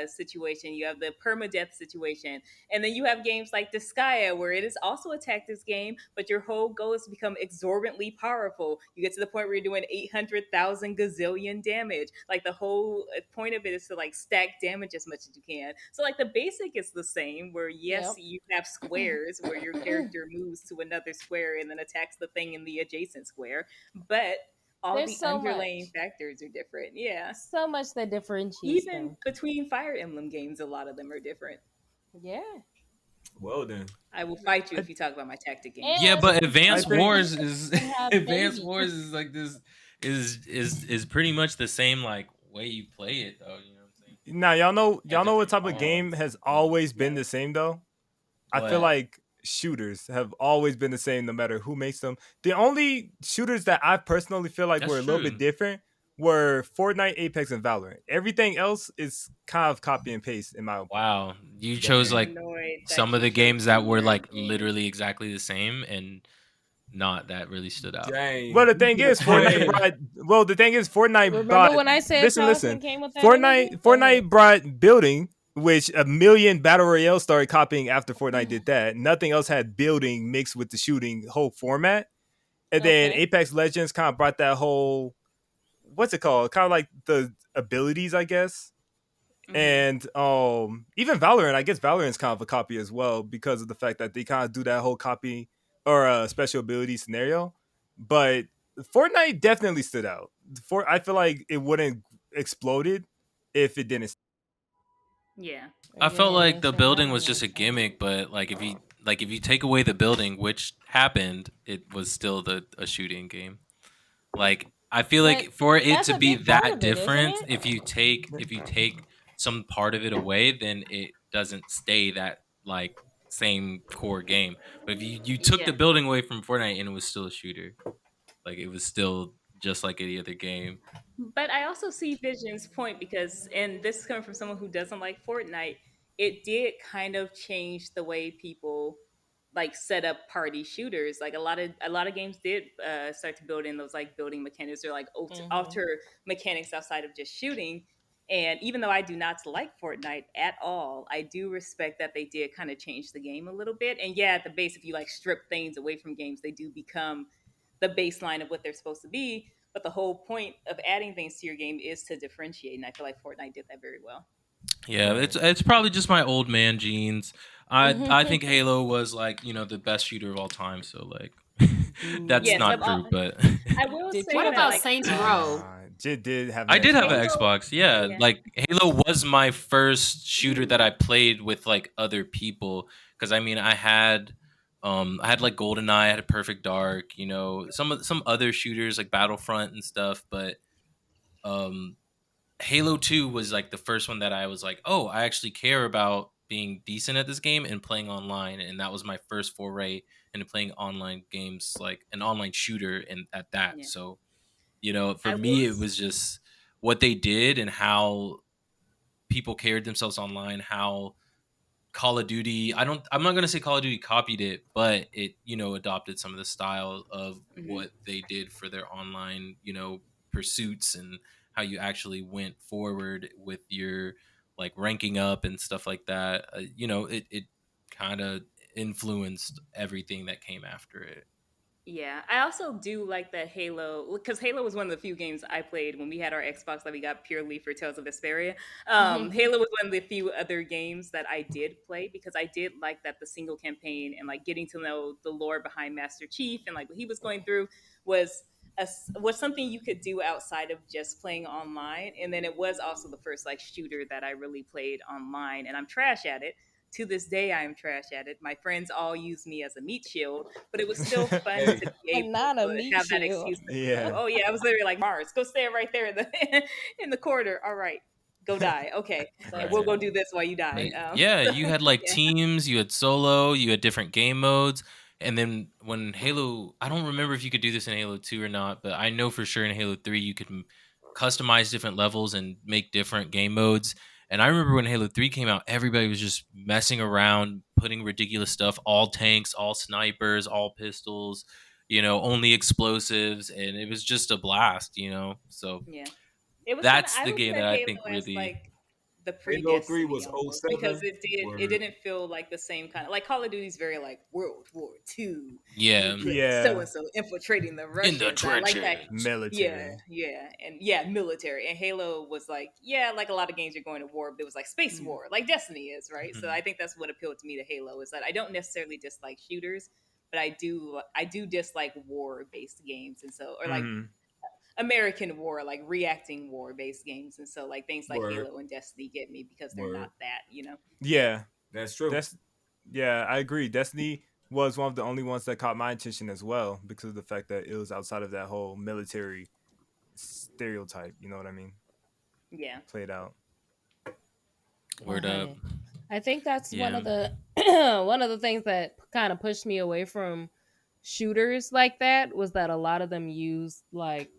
situation. You have the permadeath situation, and then you have games like Disgaea where it is also a tactics game, but your whole goal is to become exorbitantly powerful. You get to the point where you're doing 800,000 gazillion damage. Like the whole point of it is to like stack damage as much as you can. So like the basic is the same where yes, Yep. you have squares where your character moves to another square and then attacks the thing in the adjacent square, but all There's the so underlying much. factors are different. Yeah. So much that differentiates Even them. between Fire Emblem games, a lot of them are different. Yeah. Well then, I will fight you if you talk about my tactic game. And- Yeah, but Advanced I think- Wars is have Advanced babies. Wars is like this is pretty much the same like way you play it though. You know what I'm saying? Now y'all know what different type of game mods. has always been the same though. I feel What? like shooters have always been the same no matter who makes them. The only shooters that I personally feel like That's were a little true. bit different were Fortnite, Apex, and Valorant. Everything else is kind of copy and paste in my opinion. Wow, you chose like Annoyed that some of you the games chose that were Valorant like games. literally exactly the same and not that really stood out. dang. Well, the thing is, Fortnite Dang. brought. Well, the thing is, Fortnite Remember brought. when I said listen, Charleston listen. came with that energy? Fortnite brought building, which a million battle royale started copying after Fortnite did that. Nothing else had building mixed with the shooting whole format. And then Okay. Apex Legends kind of brought that whole, what's it called? Kind of like the abilities, I guess. Mhm. And even Valorant, I guess Valorant's kind of a copy as well because of the fact that they kind of do that whole copy or special ability scenario. But Fortnite definitely stood out. I feel like it wouldn't exploded if it didn't. Yeah. I felt Yeah, like the same building was thing. just a gimmick, but like if you take away the building, which happened, it was still a shooting game. Like I feel like But for it that's to a be big part that of it, isn't different, it? if you take some part of it away, then it doesn't stay that like same core game. But if you took Yeah. the building away from Fortnite and it was still a shooter, like it was still just like any other game. But I also see Vision's point because, and this is coming from someone who doesn't like Fortnite, it did kind of change the way people like set up party shooters. Like a lot of games did start to build in those like building mechanics or like Mhm. alter mechanics outside of just shooting. And even though I do not like Fortnite at all, I do respect that they did kind of change the game a little bit. And yeah, at the base, if you like strip things away from games, they do become the baseline of what they're supposed to be. But the whole point of adding things to your game is to differentiate. And I feel like Fortnite did that very well. Yeah, it's probably just my old man genes. I think Halo was like, the best shooter of all time. So like, that's Yes, not of all- true, but I will Did say you What that, about like, Saints Row? Jit did have. I did have an Halo- Xbox. Yeah, Yeah. like Halo was my first shooter that I played with like other people. Because I mean, I had like GoldenEye, I had Perfect Dark, some other shooters like Battlefront and stuff, but um, Halo 2 was like the first one that I was like, oh, I actually care about being decent at this game and playing online, and that was my first foray into playing online games, like an online shooter, and at that. Yeah. So, for I me, will it was just what they did and how people carried themselves online, how Call of Duty, I'm not going to say Call of Duty copied it, but it, adopted some of the style of what they did for their online, pursuits, and how you actually went forward with your like ranking up and stuff like that. It kind of influenced everything that came after it. Yeah, I also do like that Halo, because Halo was one of the few games I played when we had our Xbox that we got purely for Tales of Vesperia. Halo was one of the few other games that I did play because I did like that the single campaign and like getting to know the lore behind Master Chief and like what he was going through was was something you could do outside of just playing online. And then it was also the first like shooter that I really played online, and I'm trash at it. To this day, I am trash at it. My friends all use me as a meat shield, but it was still fun to be able Not a to meat have that shield. excuse. Yeah. Oh yeah, I was literally like, Mars, go stand right there in the in the corner. All right, go die. Okay, Right. we'll go do this while you die. Like, yeah, you had like yeah. teams, you had solo, you had different game modes. And then when Halo, I don't remember if you could do this in Halo 2 or not, but I know for sure in Halo 3 you could customize different levels and make different game modes. And I remember when Halo 3 came out, everybody was just messing around, putting ridiculous stuff, all tanks, all snipers, all pistols, only explosives, and it was just a blast, So Yeah. It was that's kinda, the I game looked that at I Halo think as really. like the Halo 3 pre-Destiny was almost, 07 because it or- didn't feel like the same kind of like Call of Duty's very like World War II. Yeah. Yeah. So and so infiltrating the Russians. In the I like that. trenches. Military. Yeah, military. And Halo was like, yeah, like a lot of games you're going to war, but it was like space war, like Destiny is, right? So Mhm. I think that's what appealed to me to Halo is that I don't necessarily dislike shooters, but I do dislike war based games, and so or like Mhm. American war, like reacting war based games, and so like things like Word. Halo and Destiny get me because they're Word. not that. Yeah. That's true. Yeah, I agree. Destiny was one of the only ones that caught my attention as well because of the fact that it was outside of that whole military stereotype. You know what I mean? Yeah. Played out. Word up. I think that's one Yeah. of the one of the things that kind of pushed me away from shooters like that was that a lot of them used like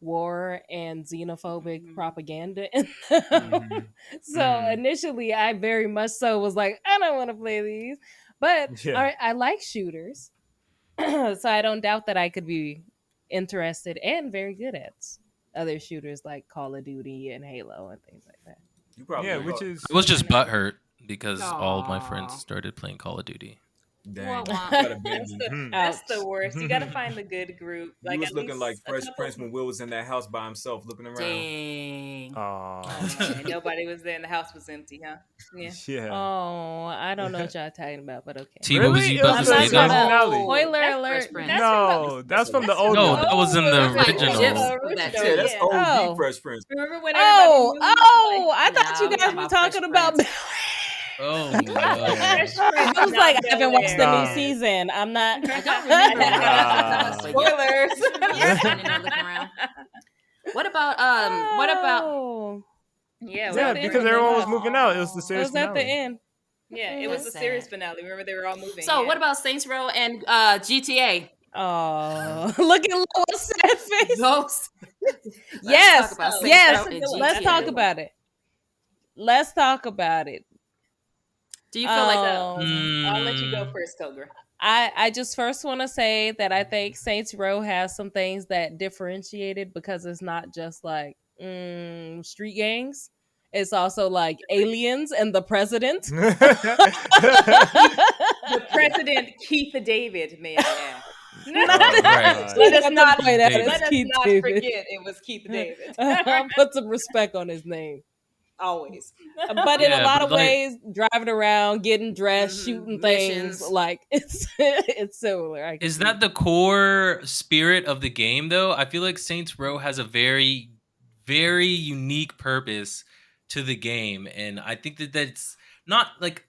war and xenophobic Mhm. propaganda in them. Mhm. So Mhm. initially I very much so was like, I don't want to play these. But Yeah. I like shooters. So I don't doubt that I could be interested and very good at other shooters like Call of Duty and Halo and things like that. You probably Yeah, are. which is I was just butthurt because all of my Aw. friends started playing Call of Duty. Dang. Wah, You wah. got That's abandoned. the, Mhm. that's the Ouch. worst. You got to find the good group. You Like was at looking least like a Fresh couple- Prince when Will was in that house by himself looking around. Dang. Aw. And nobody was there, and the house was empty, huh? Yeah. Yeah. Oh, I don't know what y'all talking about, but okay. T, what was Really? you It about was to I'm say not season gonna- though? finale. Spoiler That's alert. Fresh Prince. No, that's from the old No, one. that was in the That's like original. GIFs Oh, of that original, Yeah, that's shit. OG Oh. Fresh Prince. Remember when everybody knew, I thought Nah, you we guys talking were about talking Fresh about. Prince. Oh Fresh no. Prince, I was not like, I haven't watched the Nah. new season. I'm not. I don't remember what Nah. it was, but yeah. Spoilers. Yeah, standing there looking around. What about what about Oh. Yeah, Was Yeah, that the because end? everyone was moving out. It was the It series was at the finale. end. yeah, it was the That's series sad. finale. Remember, they were all moving. So yeah. what about Saints Row and GTA? Oh, look at Lois' sad face. Ghost. Yes, talk about Saints yes. Row and Let's GTA. talk about it. Let's talk about it. Do you feel like I'll let you go Mm, first, Kogra. I just first want to say that I think Saints Row has some things that differentiated because it's not just like street gangs. It's also like aliens and the president. The president, Keith David, may I add. Right. Let us not, point at it. let us Keith not David. forget it was Keith David. Put some respect on his name. Always. But in a Yeah, lot but of like- ways, driving around, getting dressed, shooting Missions. things, like it's similar. I can Is see. that the core spirit of the game, though? I feel like Saints Row has a very, very unique purpose to the game, and I think that that's not like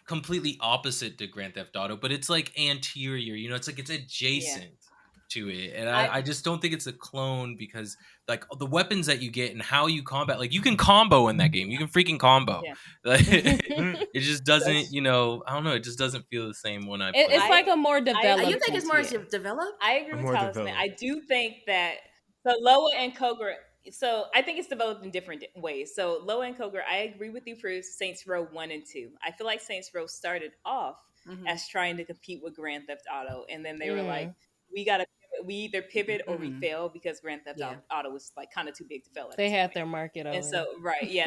completely opposite to Grand Theft Auto, but it's like anterior. You know, it's like it's adjacent to it, and I just don't think it's a clone because like the weapons that you get and how you combat, like you can combo in that game. You can freaking combo. Yeah. Like, it just doesn't, you know, I don't know. It just doesn't feel the same when I play. It's like a more developed. You think it's more GTA. developed? I agree with More Talisman. developed. I do think that so Loa and Kogra. So I think it's developed in different ways. So Loa and Kogra, I agree with you for Saints Row 1 and 2. I feel like Saints Row started off as trying to compete with Grand Theft Auto, and then they were like, we either pivot or we fail because Grand Theft Auto was like kind of too big to fail. They had their market and already. so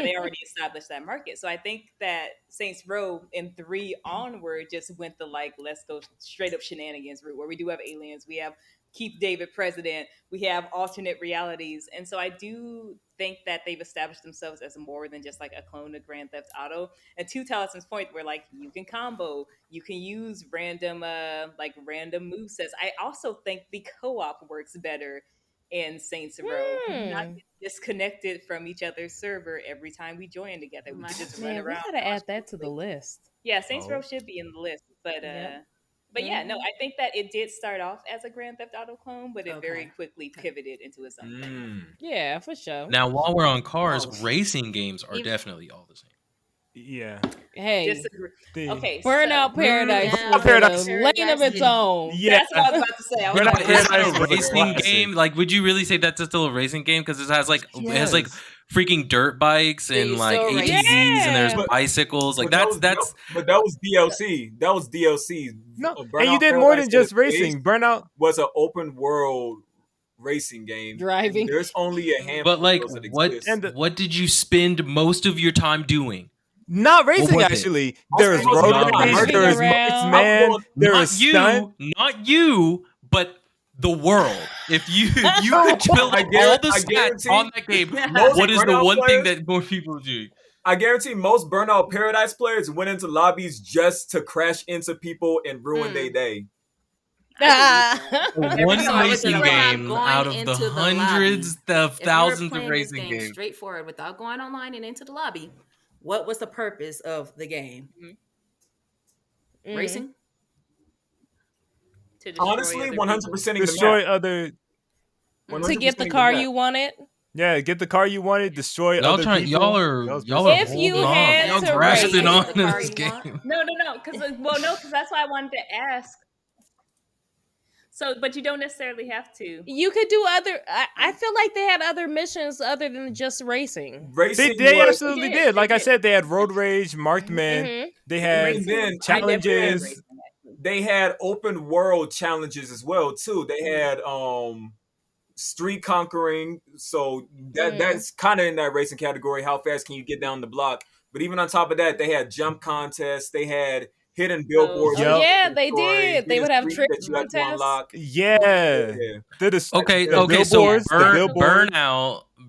they already established that market. So I think that Saints Row in 3 onward just went the like let's go straight up shenanigans route where we do have aliens, we have Keith David president, we have alternate realities, and so I do think that they've established themselves as more than just like a clone of Grand Theft Auto. And to Talisman's point, where like you can combo, you can use random movesets. I also think the co-op works better in Saints Row. Not get disconnected from each other's server every time we join together. We can just run Man, we around. gotta add that to the list. Yeah, Saints Row should be in the list, but yeah, no, I think that it did start off as a Grand Theft Auto clone, but it very quickly pivoted into its own thing. Yeah, for sure. Now, while we're on cars, racing games are definitely all the same. Yeah. Hey, Disagree. Okay, Burnout so, Paradise Burnout was Paradise. in a lane of its own. Yeah. that's what I was about to say. I was Burnout about to Is say. Paradise it a was a racing classic. game? Like, would you really say that's still a racing game? Because it has like freaking dirt bikes and It's like so ATVs racing. and there's But- bicycles. Like But that's but that was DLC. That was DLC. No, Burnout and you did more than Paradise just at its racing. base Burnout. was an open world racing game. Driving. There's only a handful but like of those that what exist. And what did you spend most of your time doing? Not racing, was it? actually. There was spent most road of my rage. time There was around. marksman. There was stunt. Not you, but the world. If you could fill I up all guarantee- the I stats guarantee on that game, most what is the Burnout one thing players- that more people do? I guarantee most Burnout Paradise players went into lobbies just to crash into people and ruin their day. One So I was racing like, I'm game going out of the into the hundreds lobby. of If we were thousands of playing racing this game games. straightforward without going online and into the lobby, what was the purpose of the game? Racing? To destroy Honestly, other 100% Destroy other. To get the car you wanted. Yeah, get the car you wanted. Destroy Y'all other trying, people. y'all are That was y'all are If you holding on. had Y'all to grasping race on the to car this you want. game. No, because that's why I wanted to ask. So, but you don't necessarily have to. You could do other. I feel like they had other missions other than just racing. Racing They was, absolutely They did. did, Like they I did. said, they had road rage, marked men. Mhm. They had and then challenges. they had open world challenges as well too. They had street conquering, so that's kind of in that racing category. How fast can you get down the block? But even on top of that, they had jump contests. They had hidden billboards. Yep. Oh, yeah, to they destroy, did. They would have street trick that you had to contests. unlock. Yeah. Yeah. Okay, the okay. So billboards, the billboards.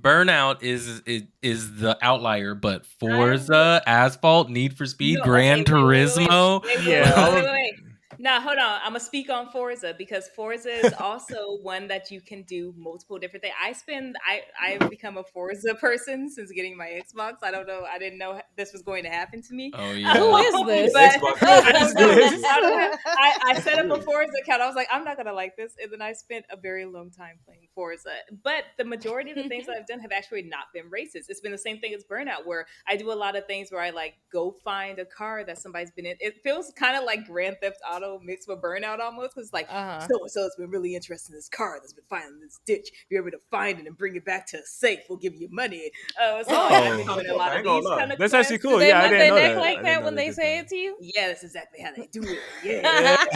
Burnout is the outlier, but Forza, Asphalt, Need for Speed, No, Gran okay, wait. Turismo. Yeah, Wait. Now, hold on. I'm gonna speak on Forza because Forza is also one that you can do multiple different things. I've become a Forza person since getting my Xbox. I don't know. I didn't know this was going to happen to me. Oh yeah. Who is this? But Xbox. I don't know. This? I set up a Forza account. I was like, I'm not gonna like this, and then I spent a very long time playing Forza. But the majority of the things that I've done have actually not been races. It's been the same thing as Burnout, where I do a lot of things where I like go find a car that somebody's been in. It feels kind of like Grand Theft Auto Halo mixed with Burnout almost. Because like Uh-huh. so and so has been really interested in this car that's been finding this ditch. If you're able to find it and bring it back to a safe, we'll give you money. So I've been doing a lot I of ain't gonna these lie. kind of That's quests. actually Do cool. they Yeah, I put didn't their know neck that. I like didn't that know when they did say that. it to you? Yeah, that's exactly how they do it. Yeah.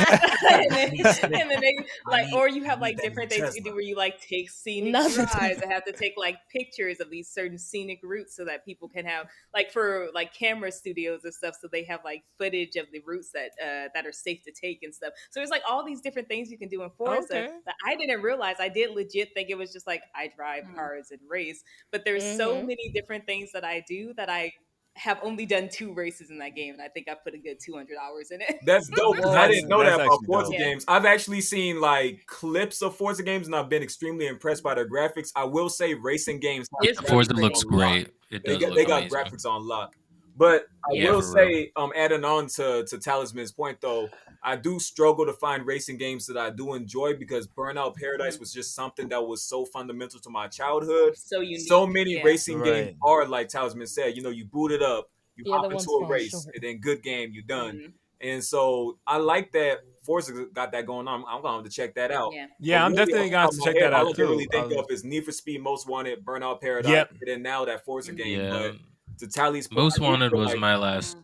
and then they like, or you have like that different new things you can Tesla. do where you like take scenic Nothing. drives and have to take like pictures of these certain scenic routes so that people can have like for like camera studios and stuff, so they have like footage of the routes that are safe to take and stuff. So there's like all these different things you can do in Forza Okay. that I didn't realize. I did legit think it was just like I drive cars and race, but there's so many different things that I do that I have only done 2 races in that game, and I think I put a good 200 hours in it. That's dope because I didn't know That's that about actually Forza dope. Yeah. games. I've actually seen like clips of Forza games and I've been extremely impressed by their graphics. I will say racing games have It's Forza really looks pretty. great. It They does got look they got amazing. graphics on lock. But I Yeah, will for real. say, adding on to Talisman's point though, I do struggle to find racing games that I do enjoy because Burnout Paradise was just something that was so fundamental to my childhood. So unique. So many Yeah. racing games Right. are like Talisman said, you boot it up, you Yeah, hop the into ones a fall race, short. and then good game, you done. Mhm. And so I like that Forza got that going on. I'm gonna have to check that out. Yeah. Yeah, But I'm really, definitely off gonna have the to top of check my head, that all out I can really too. think of is Need for Speed Most Wanted, Burnout Paradise, Yep. and then now that Forza game. Yeah. But to Tally's point, Most I do Wanted feel was like- my last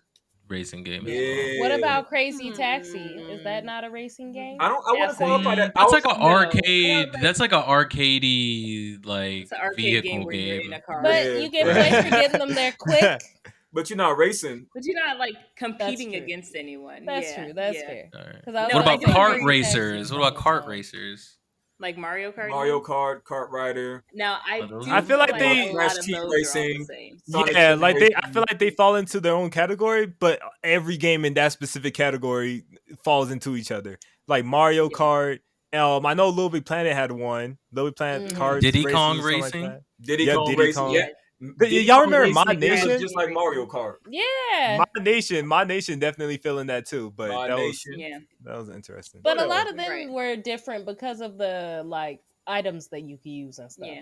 racing game as well. Yeah. What about Crazy Taxi? Is that not a racing game? I wouldn't Absolutely. qualify that. That's like an No, arcade. well, That's like an arcadey like It's an arcade vehicle game where you're in game. a car. But Yeah, you get right. points for getting them there quick. But you're not racing. But you're not like competing true. against anyone. That's Yeah, true. That's yeah. fair. Alright. 'Cause I was No, What I about do kart agree. racers? What about kart racers? Like Mario Kart. Mario Kart, Kart Rider. Now I Oh, those do are- I feel like they- a lot Crash of Team those Racing. are all the same. Sonic Yeah, Team like I Racing. feel like they fall into their own category, but every game in that specific category falls into each other. Like Mario Yeah. Kart. I know Little Big Planet had one. Little Big Planet Mhm. Kart. Diddy racing, Kong something Racing? Like that. Diddy Yeah, Kong Diddy Racing. Kong. Yeah. Diddy y'all Kong remember Racing My game was Nation? just like Mario Kart. Yeah. My Nation definitely feeling that too. But My that Nation. Yeah. was interesting. But a Whatever. lot of them Right. were different because of the like items that you could use and stuff. Yeah.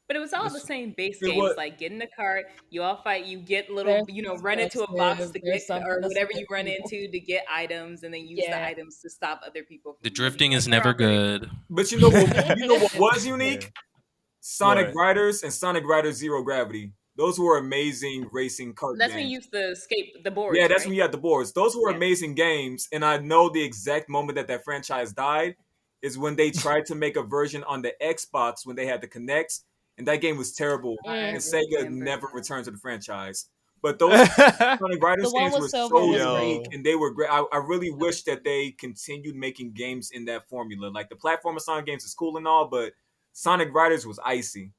But it was all the same base It games, was- like get in the cart, you all fight, you get little, There's run into a box to there's get, something or to whatever scare you run people. into to get items, and then use the Yeah. items to stop other people. From The running. drifting is Like never property. good. But you know what was unique? Yeah. Sonic What? Riders and Sonic Riders Zero Gravity. Those were amazing racing kart That's games. when you use the boards. Yeah, that's right? when you had the boards. Those were Yeah. amazing games, and I know the exact moment that franchise died is when they tried to make a version on the Xbox when they had the Kinect, and that game was terrible. And Sega remember. never returned to the franchise. But those Sonic Riders The one games with were Silver so was unique, great. and they were great. I really wish that they continued making games in that formula. Like the platformer Sonic games is cool and all, but Sonic Riders was icy.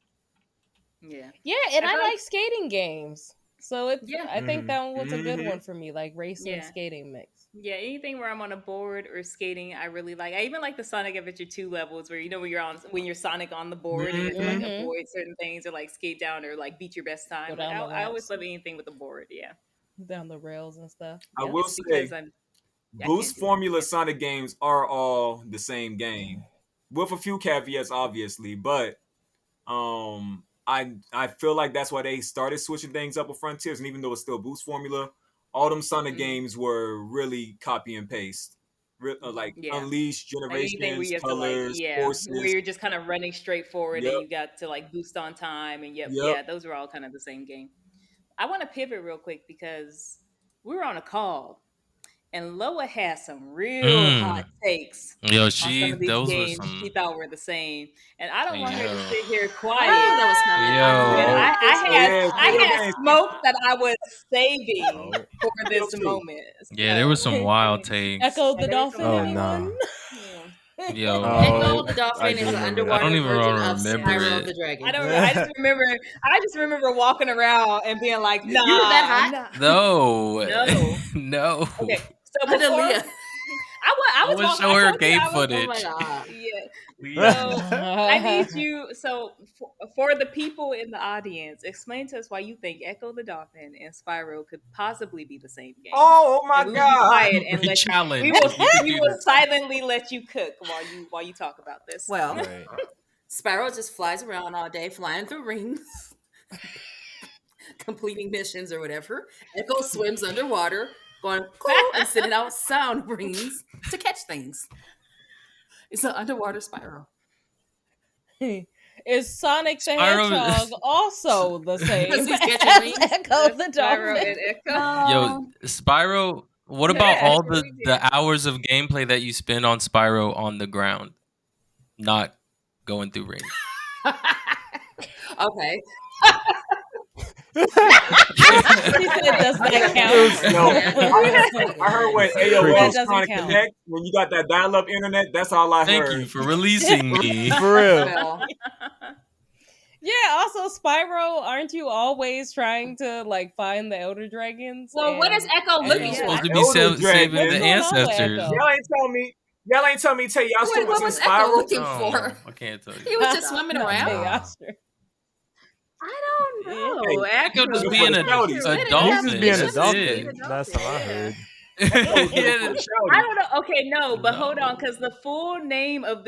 Yeah. Yeah, and I I feel like skating games. So it's Yeah. I think Mhm. that one was a good Mhm. one for me, like racing and Yeah. skating mix. Yeah, anything where I'm on a board or skating, I really like. I even like the Sonic Adventure 2 levels where when you're Sonic on the board and you have to like Mhm. avoid certain things or like skate down or like beat your best time. Go Like, down the I always ramps. love anything with the board. Yeah. Down the rails and stuff. I Yep. will It's say, because I Boost can't do Formula it. Sonic games are all the same game, with a few caveats, obviously. But I feel like that's why they started switching things up with Frontiers, and even though it's still Boost Formula, all them Sonic Mhm. games were really copy and paste. Like Yeah. Unleashed, Like anything where Generations, you have to Colors, where Forces. you're just kind of running straight forward Yep. and you got to like boost on time and Yep. yeah, those were all kind of the same game. I want to pivot real quick because we were on a call and Loa had some real hot takes Yo, on some of these those were games some. she thought were the same, and I don't want her to Yo. sit here quiet. I knew that was coming. Yo. And I Yeah, had smoke that I was saving Oh. for this Me too. moment. Yeah, there was So- some wild takes. Echo the Yeah, there was dolphin, some- Oh, anyone? Yo, Oh, Echo the Dolphin I is do an remember underwater that. I don't even version wanna of remember Spyro it. the Dragon. I don't know. I just remember walking around and being like, nah. You were that hot? no, No. no. Okay. So before, Aaliyah. I was would walking, show I her told you game I was- footage. Oh my god. Yeah. Yeah. So I need you. So for the people in the audience, explain to us why you think Echo the Dolphin and Spyro could possibly be the same game. Oh my And we will be god! quiet and We let you, challenge. we will, if you could we do will this. silently let you cook while you talk about this. Well, Right. Spyro just flies around all day, flying through rings, completing missions or whatever. Echo swims underwater, going cool and sending out sound rings to catch things. It's an underwater Spyro. Is Sonic the Spyro- Hedgehog also the same Because he's as catching rings? Echo the Spyro Dolphin? and Echo. Yo, Spyro, what about Yeah, all that's what the, we the hours of gameplay that you spend on Spyro on the ground? Not going through rings. Okay. He said, does that count? No, I heard when That AOL was doesn't trying to count. connect, when you got that dial-up internet, that's all I Thank heard. you for releasing me. For real. Well, Yeah, also Spyro, aren't you always trying to like find the Elder Dragons? well, what is Echo Hey, looking you're Yeah. for? supposed to be Elder saving Dragon. the What's going on with ancestors. Echo? Y'all ain't tell me tell y'all Wait, still what was in was Echo Spiral. looking Oh, for? I can't tell He you. was just swimming around. Hey, Oscar. I don't know. Echo just Actually, being a Shouty. He's dolphin. just being a That's dolphin. it. That's all I heard. Yeah. I don't know. Okay, no, but hold on, No. because the full name of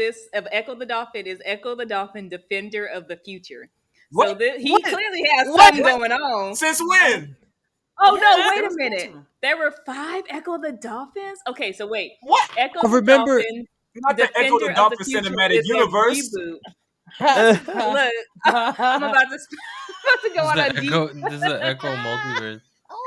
Echo the Dolphin is Echo the Dolphin, Defender of the Future. So What? he What? clearly has What? something going on. Since when? Oh Yeah, no! Wait that a was minute. cool. There were 5 Echo the Dolphins. Okay, so wait. What? Echo I the remember- Dolphin, Not the Echo the Defender of Dolphin the Future cinematic is a universe. reboot. Look, I'm about to go on a deep. This is the Echo multiverse.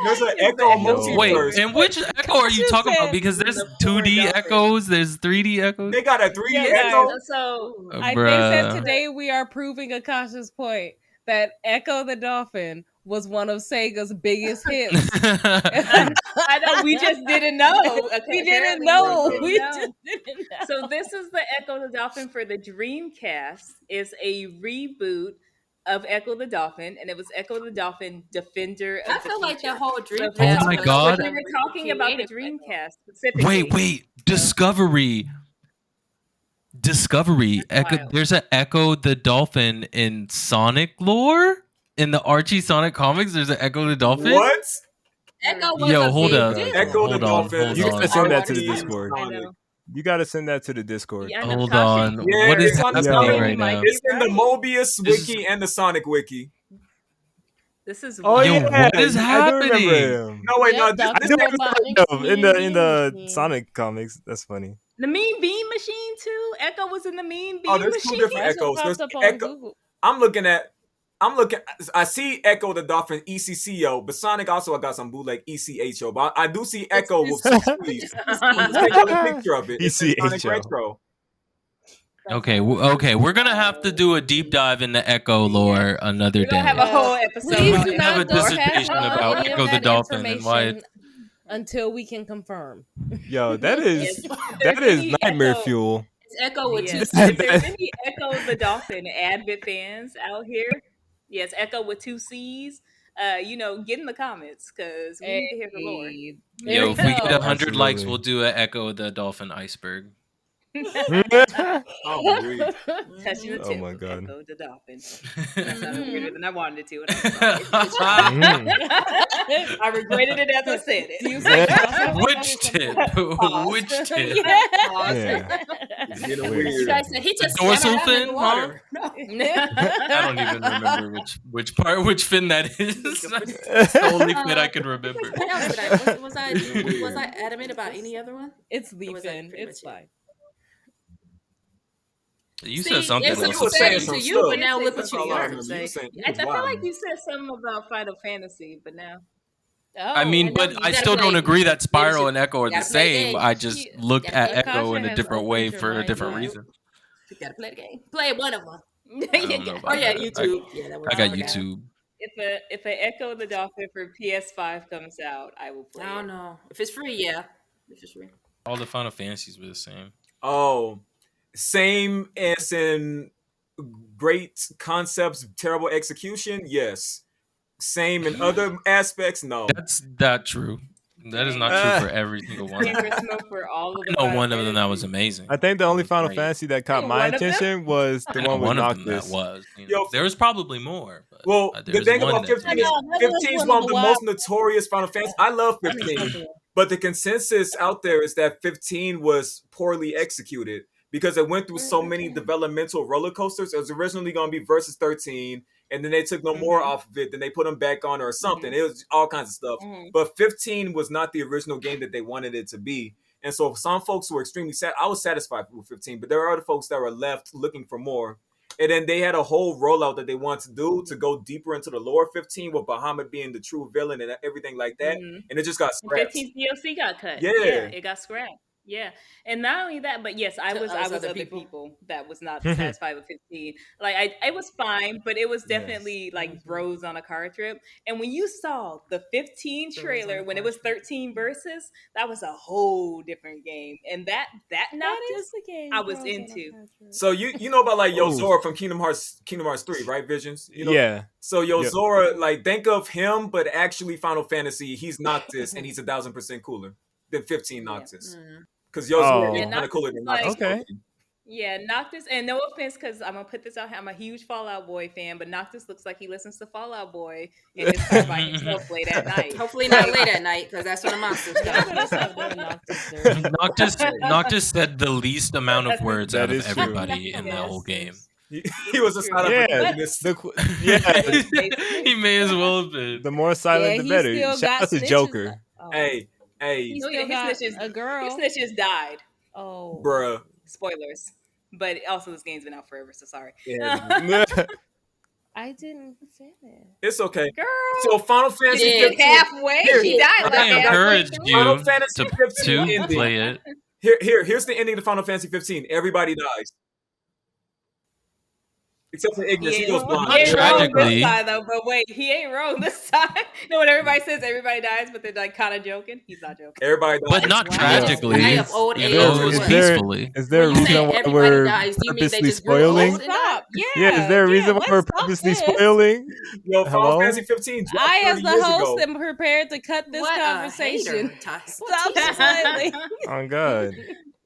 There's an It's Echo the multiverse. Wait, and which Echo are you You talking about? said Because there's the four 2D dolphins. Echoes, there's 3D Echoes. They got a 3D Yeah, Echo. guys. So They said Bruh. today we are proving Akasha's point that Echo the Dolphin was one of Sega's biggest hits. I know we just didn't know. Okay, We didn't apparently know. didn't We know. just didn't know. So this is the Echo the Dolphin for the Dreamcast. It's a reboot of Echo the Dolphin, and it was Echo the Dolphin, Defender of I the feel like Future. the whole dream. So Oh my God. We were talking about the Dreamcast specifically. Wait, Discovery. Echo, wild. there's an Echo the Dolphin in Sonic lore? In the Archie Sonic comics, there's an Echo the Dolphin? What? Echo was Yo, a hold big up. deal. Echo the Hold on, Dolphin. hold You on. gotta send that to the Archie Discord. I Sonic. know. You gotta send that to the Discord. Yeah, I know. Hold Tasha- on. Yeah, What is it's on the happening Discord. right now? It's in the Right? Mobius This is- wiki and the Sonic wiki. This is Oh wild. Yo, yeah, what is I do remember happening? him. No, wait, Yep, no. Dr. I do remember Robotnik him in the machine. Sonic comics. That's funny. The Mean Bean Machine too. Echo was in the Mean Bean Oh, there's two Machine. different That's what Echoes. popped There's up on Echo. Google. I see Echo the Dolphin ECCO, but Sonic also got some bootleg ECHO. But I do see Echo with some sleeves. They got a picture of it. It's in Sonic ECHO. Retro. Okay, we're gonna have to do a deep dive into Echo lore another We're day. gonna have a whole episode. Please on do We Echo have a not go Dolphin. ahead dissertation on about any of Echo the that Dolphin and why information until we can confirm. Yo, that is Yes. that is Any nightmare Echo- fuel. It's Echo with Yes. two If there's any Echo the Dolphin Advent fans out here, yes, Echo with 2 C's. Get in the comments because we need to hear the lore. Hey, Yo, there if we go. get 100 likes, Absolutely. we'll do an Echo the Dolphin iceberg. Oh, wait. Touching the Oh tip my of God. Echo the Dolphin. That sounded weirder than I wanted it to. And I'm sorry. Mm. I regretted it as I said it. You said Which tip? Which tip? Yeah. It's getting Weird. You weird. guys said he just Dorsal slammed it out in fin, the water. No. I don't even remember which fin that is. That's the only fin I can remember. What else did was I adamant about any other one? It's the Or was that fin. pretty It's much it? fine. You See, said something it's You else. were saying to some you, stuff. but now look That's what you all I are. remember. You saying you I was feel like wilding. you said something about Final Fantasy, but now. Oh, I mean, I know but you I gotta still don't play- agree that Spyro should- and Echo are the gotta play same. games. I just You looked gotta at play Echo Akasha in a has different opened way your for a mind different wide. reason. You gotta play the game. Play one of them. don't know about yeah, that. YouTube. Yeah, that I got forgot. YouTube. If an Echo the Dolphin for PS5 comes out, I will play I don't it. know. If it's free, yeah. If it's free. All the Final Fantasies were the same. Oh, same as in great concepts, terrible execution. Yes. Same in other aspects. No. That's not true. That is not true for every single one. Gran Turismo for all of the I know Final one of them that Fantasies. was amazing. I think the only Final Great. Fantasy that caught One my of them? attention was the I know one with one of them that Noctis. was. Yo, there was probably more. But Well, there the was thing one about that- 15 is I know, that was 15 is one one of of the the most notorious Final Fantasy. I love 15, but the consensus out there is that 15 was poorly executed. because it went through so many developmental roller coasters. It was originally going to be Versus 13, and then they took no more off of it. Then they put them back on or something. It was all kinds of stuff. But 15 was not the original game that they wanted it to be. And so some folks were extremely sad. I was satisfied with 15, but there are other folks that were left looking for more. And then they had a whole rollout that they wanted to do to go deeper into the lore of 15 with Bahamut being the true villain and everything like that. And it just got scrapped. 15's DLC got cut. Yeah. It got scrapped. Yeah, and not only that, but yes, I was other people that was not satisfied with 15. Like I was fine, but it was definitely like bros on a car trip. And when you saw the 15 trailer when it was 13 versus, that was a whole different game. And that Noctis the game I was Bros on a into. Car Trip. So you know about like Yozora from Kingdom Hearts 3, right? Visions. You know? Yeah. So Yozora, like think of him, but actually Final Fantasy, he's Noctis, and he's 1,000% cooler than 15 Noctis. Because Yozora is kind of cooler than Noctis. Okay. Yeah, Noctis, and no offense, because I'm gonna put this out here. I'm a huge Fall Out Boy fan, but Noctis looks like he listens to Fall Out Boy in his car by himself late at night. Hopefully not late at night, because that's when the monsters come. Noctis said the least amount of words That out of is true. everybody in the whole game. He was a sign Yeah. He may as well have been. The more silent, Yeah, the he better. still Shout got out to snitches. Joker. Oh. Hey, He still got his snitches, a girl. His snitches died. Oh, bruh. Spoilers. But also, this game's been out forever, so sorry. Yeah. I didn't finish. It's okay. Girl, So Final Fantasy Yeah. 15. halfway. Here, She died like I halfway encouraged through. you Final Fantasy to 15 ending. play it. Here's the ending to Final Fantasy 15. Everybody dies. Except for Ignis, he goes blind. Not He ain't wrong tragically. this time, though. But wait, he ain't wrong this time. You know when everybody says everybody dies, but they're like kind of joking? He's not joking. Everybody dies. But not Wow. tragically. I have old You age know, or it was what? peacefully. Is there a When you reason say why everybody we're dies, do you mean they purposely just grew old spoiling? and died? Stop. Yeah, is there a reason why we're let's stop purposely this. spoiling? Yo, Final Hello? Fantasy 15 dropped I, as 30 the years host, ago. am prepared to cut this What conversation. a hater, Ty. Stop slightly. Oh God.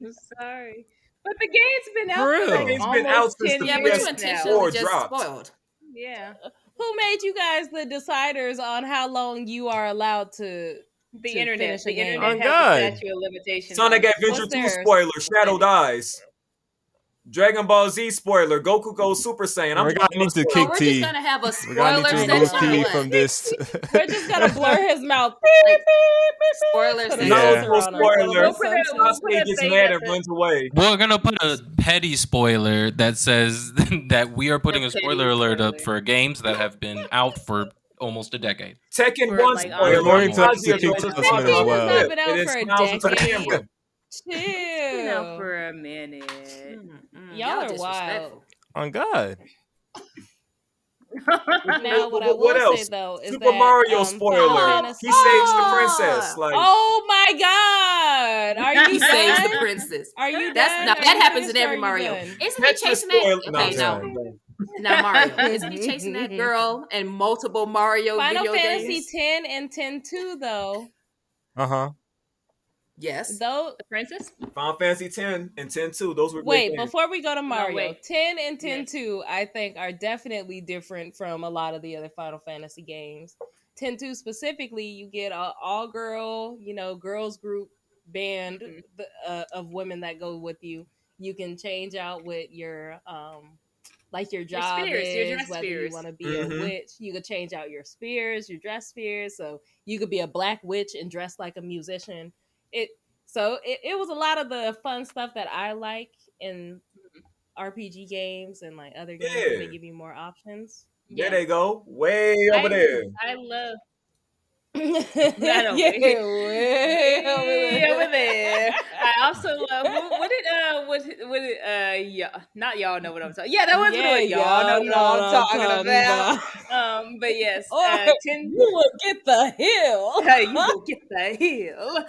I'm sorry. But the game's been out For real. for like It's been out almost since 10 the Yeah, years but you PS4 intentionally just dropped. spoiled. Yeah. Who made you guys the deciders on how long you are allowed to? The To internet. finish a The game. internet Oh, has God. a statute of limitations. Sonic on it. Adventure What's 2 theirs? spoiler. Shadow dies. Dragon Ball Z spoiler. Goku goes Super Saiyan. We're gonna need to So kick we're T. just gonna have a We're gonna need spoiler to remove section. or T what? from this. We're just gonna blur his mouth. Like, spoiler Put a section. Yeah. filter on him. Spoiler. We'll put a Sasuke gets thing mad at and the- runs away. We're gonna put a petty spoiler that says that we are putting A a petty spoiler alert up spoiler. for games that have been out for almost a decade. Tekken We're 1 like, spoiler. We're going to Kazuya have to goes kick to this one as Sonic well. It's not been out and then for a smiles into the decade. camera. Been out Chill. for a minute. Y'all are disrespectful. On God. Now, what I What will else? say though is Super that Mario Final spoiler. Fantasy- He saves the princess. Like Oh my God! Are He you saves the done? princess. Are you That's done? not, Are that you happens in finished or every are Mario. you done? Isn't he Tetris chasing that? spoiler. Okay, no, not Mario. Isn't he chasing that girl in multiple Mario Final video Fantasy games? 10 and 10-2 though. Uh-huh. Yes. Though The princess? Final Fantasy 10 and 10-2. Those were great wait, games. before we go to Mario, wait. 10 and 10-2 I think are definitely different from a lot of the other Final Fantasy games. 10-2 specifically, you get a all girl, girls group band of women that go with you. You can change out what your like your job spears, your is, dress whether you spears. want to be Mhm. a witch. You could change out your spears, your dress spears. So you could be a black witch and dress like a musician. It was a lot of the fun stuff that I like in RPG games and like other games Yeah. where they give you more options. There they go. Way over there. I love That over yeah, there. way over there. I also love not y'all know what I'm talking. Yeah, that was Yeah, what y'all know what I'm talking about. about. But yes, Or 10. you will get the hill. Hey, you will get the hill.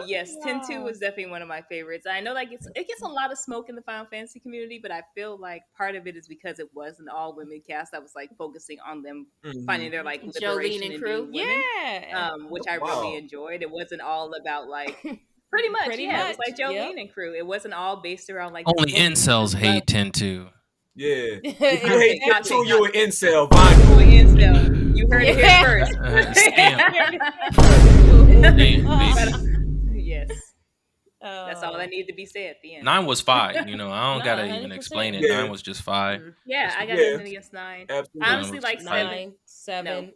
Yes, 10-2 Wow. was definitely one of my favorites. I know like it gets a lot of smoke in the Final Fantasy community, but I feel like part of it is because it was an all women cast that was like focusing on them Mhm. finding their like Jolene liberation and and crew. being women. Yeah. Which I Wow. really enjoyed. It wasn't all about like pretty much, Pretty yeah. It was much, like Jolene yep. and crew. It wasn't all based around like Only the women. incels But- hate 10-2. Yeah. If you Exactly. hate Tetsu, you an incel. Oh, Vinyl. incel. You heard it Yeah. here first. Damn. Maybe. Yes. That's all that needed to be said at the end. 9 was fine. You know, I don't No, gotta even 100%. explain it. Yeah. 9 was just fine. Yeah, I got Yeah. nothing against 9. Absolutely. I honestly like 7. 9, 7.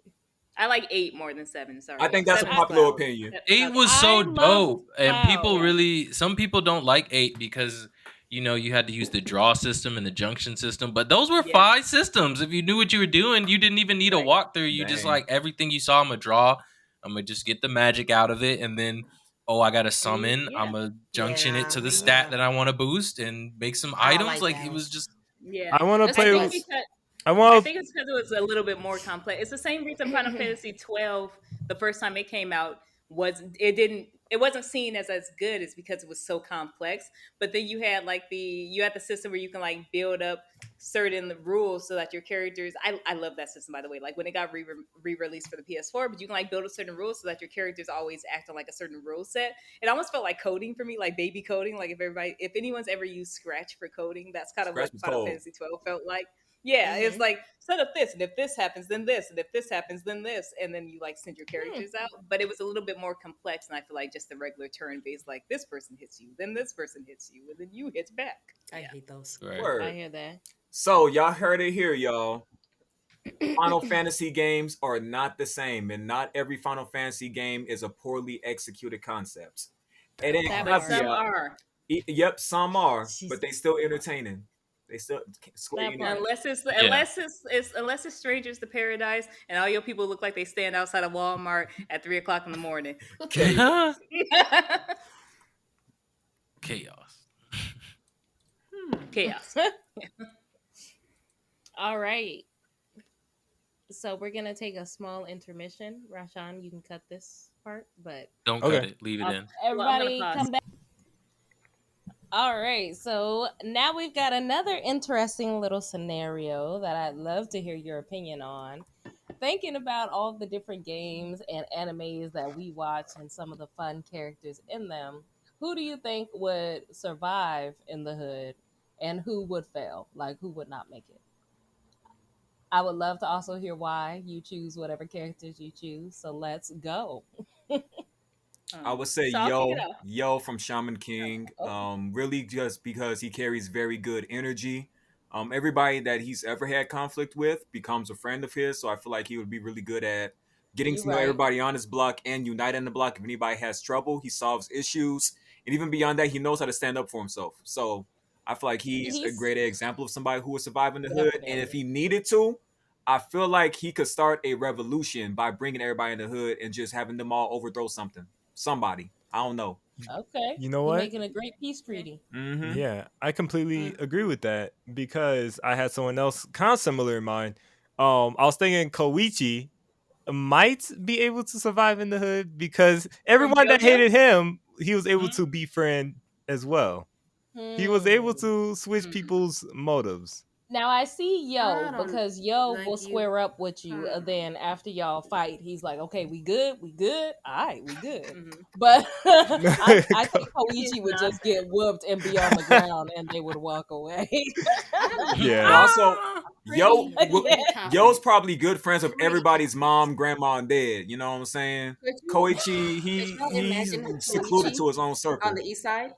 I like 8 more than 7. Sorry, I think that's a 7 is popular Cloud. opinion. 8 was I so loved dope, and Cloud. people really. Some people don't like 8 because you know you had to use the draw system and the junction system, but those were Yeah. 5 systems. If you knew what you were doing, you didn't even need a Right. walkthrough. You just Dang. like everything you saw. I'm gonna draw. I'm gonna just get the magic out of it, and then I gotta summon. Yeah. I'm gonna junction it to the Yeah. stat that I want to boost and make some I don't items. like Like it that. was just. Yeah. I want to That's play. like- I think because I I want. think it's because it was a little bit more complex. It's the same reason Final Fantasy 12, the first time it came out, it wasn't seen as good, is because it was so complex. But then you had the system where you can like build up certain rules so that your characters. I love that system, by the way. Like when it got re-released for the PS4, but you can like build up certain rules so that your characters always act on like a certain rule set. It almost felt like coding for me, like baby coding. Like if anyone's ever used Scratch for coding, that's kind of Scratch what was Final cold. Fantasy 12 felt like. Yeah, it's like set up this, and if this happens, then this, and if this happens, then this, and then you like send your characters out. But it was a little bit more complex, and I feel like just the regular turn based, like this person hits you, then this person hits you, and then you hit back. I hate those. Right. Word. I hear that. So y'all heard it here, y'all. Final Fantasy games are not the same, and not every Final Fantasy game is a poorly executed concept. It ain't That But part. some caveat. are, Yep, some are, She's- but they still entertaining. They still Square That Enix- part. unless it's Strangers to Paradise, and all your people look like they stand outside of Walmart at 3:00 in the morning. Chaos. Chaos. All right. So we're gonna take a small intermission. Rashawn, you can cut this part, but Don't Okay. cut it. Leave it in. everybody pause. come back. All right, so now we've got another interesting little scenario that I'd love to hear your opinion on. Thinking about all the different games and animes that we watch and some of the fun characters in them, who do you think would survive in the hood and who would fail? Like, who would not make it? I would love to also hear why you choose whatever characters you choose. So let's go. I would say So I'll kick it off. Yo from Shaman King. Oh. Really just because he carries very good energy. Everybody that he's ever had conflict with becomes a friend of his, so I feel like he would be really good at getting You're to know right. everybody on his block and uniting the block. If anybody has trouble, he solves issues, and even beyond that, he knows how to stand up for himself. So I feel like he's a He's- great example of somebody who would survive in the hood, and if Definitely. he needed to, I feel like he could start a revolution by bringing everybody in the hood and just having them all overthrow somebody. I don't know. Okay. You know You're what? making a great peace treaty. Mm-hmm. Yeah, I completely agree with that because I had someone else kind of similar in mind. I was thinking Koichi might be able to survive in the hood because everyone that JoJo? hated him, he was able to befriend as well. He was able Hmm. to switch people's motives. Now I see I Yo don't because Yo like will you. square up with you, and then after y'all fight, he's like, "Okay, we good, all right, we good." Mhm. But I think Koichi He's would not. just get whooped and be on the ground, and they would walk away. Yeah. Also, Yo, Yeah. Yo's probably good friends with everybody's mom, grandma, and dad. You know what I'm saying? Koichi, Could you imagine he's secluded Koichi to his own circle. on the east side?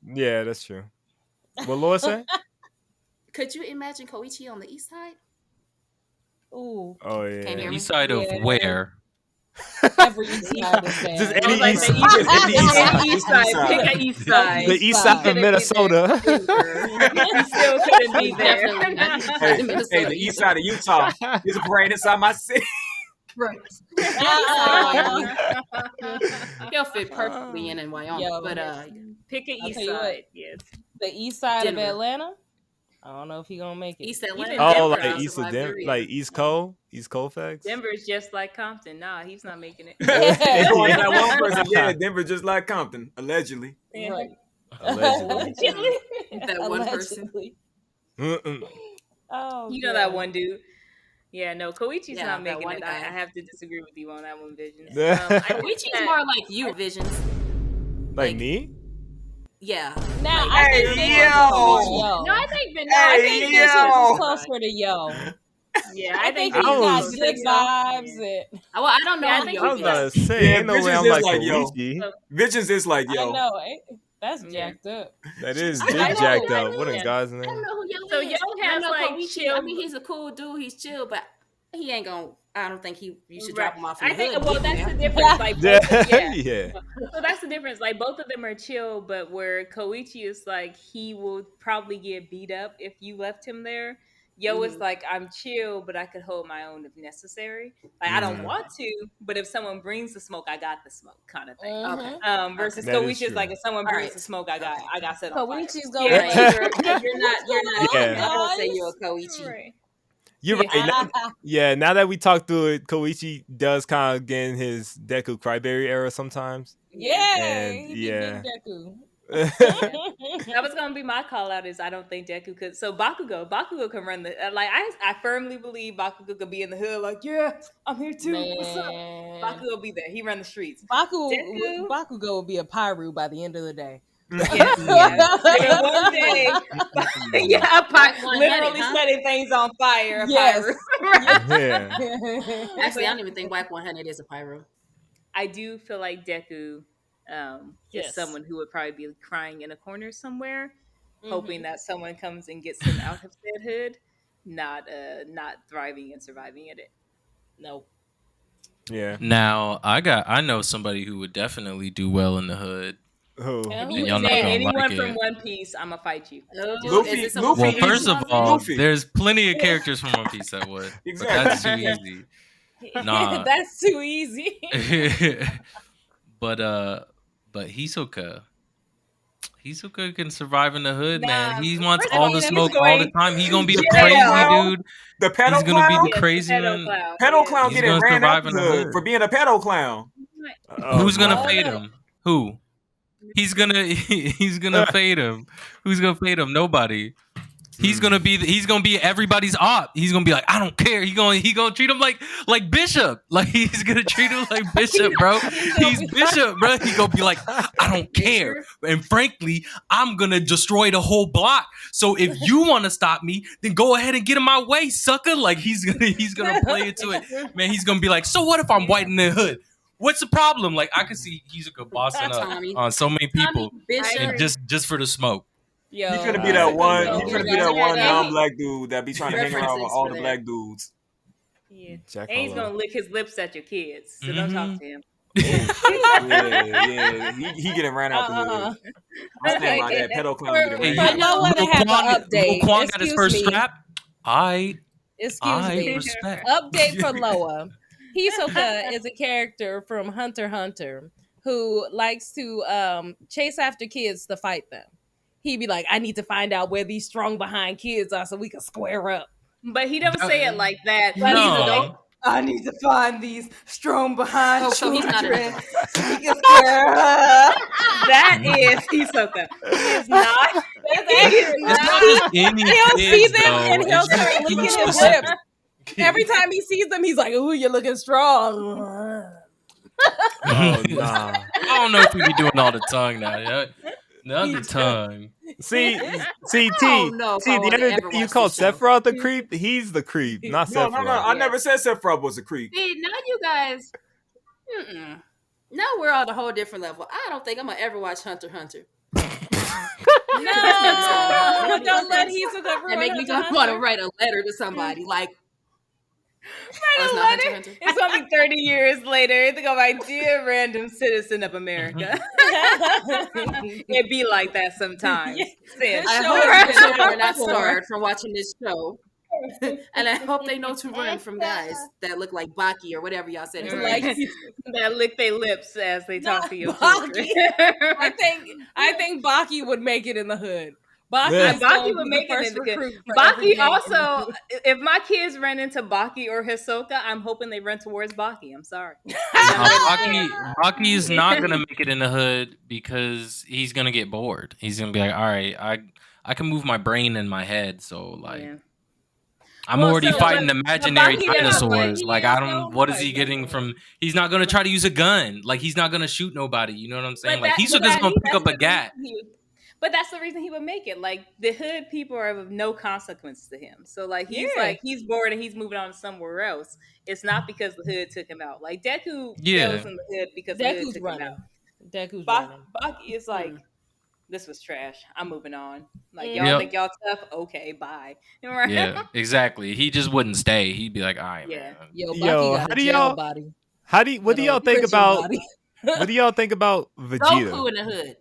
Yeah, that's true. What Laura say? Could you imagine Koichi on the east side? Ooh, Oh Can't hear yeah. me. East side of Yeah. where? every east side is bad. Just I any was like, east the side. east side. Pick an east side. The east side of Couldn't be Minnesota. You still couldn't be there. Definitely not. Hey, Minnesota hey, the east side of Utah is right inside my city. Right. He'll fit perfectly in Wyoming. Yo. But Pick an I'll east tell you what. side. Yes. The east side Denver. of Atlanta. I don't know if he gonna make it. East Atlanta. Even Oh, Denver like also east of survived Denver, area. like East Coast, East Colfax. Denver's just like Compton. Nah, he's not making it. They only got one person. Yeah, Denver just like Compton, allegedly. Yeah. Right. Allegedly. That one person. Allegedly. Mm-mm. Oh, You know that God. one dude. Yeah, no, Koichi's Yeah, not that making one it. guy. I have to disagree with you on that one, Visions. Koichi's more like you, Visions. Like me? Yeah. Now Like, I Hey, think Visions yo. is close to Yo. No, I think I Hey, think yo. Visions is closer to Yo. Yeah, I think I he's got was- good vibes. And well, I don't know. Yeah, I if think you I was he's about to say, Yeah, ain't no way Visions I'm is like like Yo. Koichi. Visions is like I Yo. know, eh? That's Yeah. jacked up. That is I big know, jacked I up. What know. a guy's I don't name? know who Yo So is. Yo I has know like Koichi. chill. I mean, he's a cool dude. He's chill, but he ain't gonna. I don't think you should Right. drop him off in I the think. hood. Well, and get that's the there. difference. Like, Yeah, yeah. yeah. So that's the difference. Like both of them are chill, but where Koichi is like he will probably get beat up if you left him there. Yo is Mhm. like I'm chill, but I could hold my own if necessary. Like I don't Mhm. want to, but if someone brings the smoke, I got the smoke, kind of thing. Okay. Versus That is Koichi is like true. if someone brings Alright. the smoke, I got set on fire. Koichi's You're gonna right. Yeah. You're not. Yeah. I don't say you're a Koichi. Right. You're Yeah. right. Yeah, now that we talked through it, Koichi does kind of get in his Deku Cryberry era sometimes. Yeah, And, he yeah. be big Deku. That was gonna be my call out. Is I don't think Deku could. So Bakugo can run the like. I firmly believe Bakugo could be in the hood. Like, yeah, I'm here too. What's up? Man, Bakugo will be there. He run the streets. Bakugo will be a Pyru by the end of the day. Yes, yeah. One day, yeah, a Like one-headed, literally huh? setting things on fire. A Yes. pyro. Yeah. Actually, I don't even think Whack 100 is a pyro. I do feel like Deku Yes. is someone who would probably be crying in a corner somewhere, Mm-hmm. hoping that someone comes and gets him out of said hood, not thriving and surviving in it. Nope. Yeah. Now I know somebody who would definitely do well in the hood. Who? Yeah, If who you Y'all is not say gonna anyone like from it. One Piece, I'ma fight you. Oh, Luffy- is it someone Luffy Well, from first of One all, Piece? Luffy. there's plenty of characters from One Piece that would. But that's too easy. Nah. That's too easy. but Hisoka can survive in the hood, man. He wants First of all all, the he's smoke all the going time. He's gonna be the to crazy jail. dude. The pedo He's gonna clown. be the crazy Pedo one. clown. Pedo Yeah. clown He's getting gonna ran out survive the in the hood hood. for being a pedo clown. Who's gonna Oh, fade no. him? Who? He's gonna fade him. Who's gonna fade him? Nobody. He's gonna be everybody's op. He's gonna be like, I don't care. He gonna treat him like Bishop. Like he's gonna treat him like Bishop, bro. He's Bishop, bro. He gonna be like, I don't care. And frankly, I'm gonna destroy the whole block. So if you want to stop me, then go ahead and get in my way, sucker. Like he's gonna play into it, man. He's gonna be like, so what if I'm white in the hood? What's the problem? Like I can see Hisoka bossing up Tommy. on so many people, Tommy Bishop. and just for the smoke. Yo, He finna be that one. yo. He finna be that one non-black dude that be trying to hang around with all the black dudes. Yeah. Jack And he's Harlow. gonna lick his lips at your kids, so don't talk to him. Yeah. He getting ran out the hood. I stand by that. Pedo clown getting Hey, ran For out. Noah to have an update. Quan got his Excuse first me. strap. I Excuse me. respect. Update for Loa. Hisoka is a character from Hunter x Hunter who likes to chase after kids to fight them. He'd be like, I need to find out where these strong behind kids are so we can square up. But he don't say it like that. No. He's like, I need to find these strong behind Oh, so he's not children. a- so we can square up. That is Hisoka. It's not. It's It's not not. just any He'll see kids, them though. and he'll It's just start too licking his specific. lips. Every time he sees them, he's like, ooh, you're looking strong. Oh nah. I don't know if we be doing all the tongue now. Yeah? Not the tongue. See, T. don't know if See, I the wanna other ever day you watch called this show. Sephiroth the creep. He's the creep, not No, Sephiroth. I never said Sephiroth was a creep. See, now you guys. Mm-mm. Now we're on a whole different level. I don't think I'm gonna ever watch Hunter x Hunter. No, don't let Hisoka That ruin make me Hunter x want to Hunter. write a letter to somebody. Like, Write it's a not Hunter x letter. Hunter. It's gonna be 30 years later. Think of my dear random citizen of America. It be like that sometimes. Sis. I Show hope us people the are not before. scarred from watching this show. And I hope they know to run from guys that look like Baki or whatever y'all said. his Right. name is. That lick their lips as they talk to your Baki. children. I think Baki would make it in the hood. Baki, Yeah. Baki would make it in the good. Baki also, if my kids run into Baki or Hisoka, I'm hoping they run towards Baki. I'm sorry. Baki is not gonna make it in the hood because he's gonna get bored. He's gonna be like, all right, I can move my brain and my head, so like Yeah. I'm Well, already so, fighting but- imaginary but Baki doesn't dinosaurs. play. Like He I is don't. no What is he fight. getting from? He's not gonna try to use a gun. Like he's not gonna shoot nobody. You know what I'm saying? Like that- Hisoka's that- gonna pick that's up a the gat. reason he- But that's the reason he would make it. Like the hood people are of no consequence to him. So like he's bored and he's moving on to somewhere else. It's not because the hood took him out. Like Deku Yeah. goes in the hood because the hood Deku's took running. him out. Deku's running. Baki is like this was trash. I'm moving on. Like, Mhm. y'all Yep. think y'all tough? Okay, bye. Right? Yeah, exactly. He just wouldn't stay. He'd be like, all right, Yeah. man. Yo, Baki Yo, got how a do jail y'all- body. What do y'all think prison about? body. What do y'all think about Vegeta? Goku in the hood.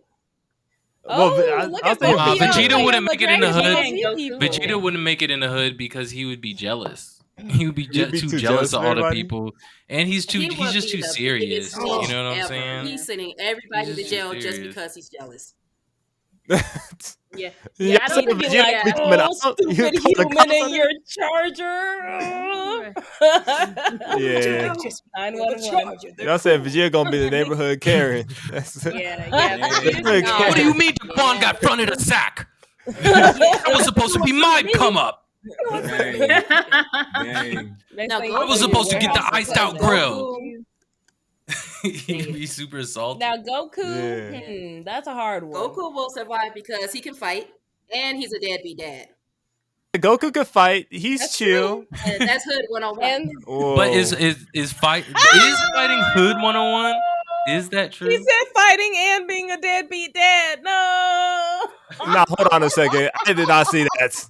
Well, Oh, I look was at thinking both of y'all Vegeta playing wouldn't the make it in the Dragon Ball hood. Z people. Vegeta wouldn't make it in the hood because he would be jealous. He would be, He'd be too too jealous jealous of of all the everybody? people, and he's He he's would just be too the serious. biggest You know snitch what I'm ever. saying? He's sending everybody He's to just jail too just serious. because he's jealous. Yeah. Yeah, I so don't He'd be Vegeta like, coming oh, out, you stupid call the human cops in on your him? charger. Yeah. 911. Y'all said Vegeta gonna be the neighborhood Karen. That's Yeah. Neighborhood Nah. What do you Karen. mean Jaquan got fronted a sack? That was supposed to be my come up. Dang. Dang. They Now, say Goku I was supposed to get the warehouse iced supplies. out grill. Goku, He'd be super salty. Now Goku, Yeah. that's a hard one. Goku will survive because he can fight and he's a deadbeat dad. Goku could fight. He's That's chill. And that's hood 101. And But is fighting Hood 101? Is that true? he said fighting and being a deadbeat dad. No. Nah, hold on a second. I did not see that.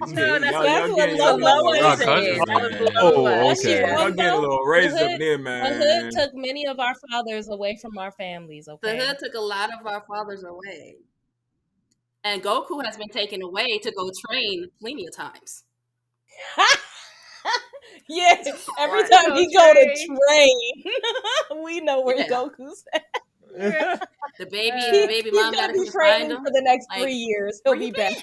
No, that's what getting Lola y'all said. getting a little That was rough, Oh, man. That's okay. your Y'all one, getting a though. little raised The up hood- there, The man. hood took many of our fathers away from our families. The Okay. hood took a lot of our fathers away. And Goku has been taken away to go train plenty of times. Yeah. Every Right. time Go he go to train. train, we know where Yeah. Goku's at. The baby He's mom gonna gotta be come find training him. for the next Like, 3 years. He'll where be you back.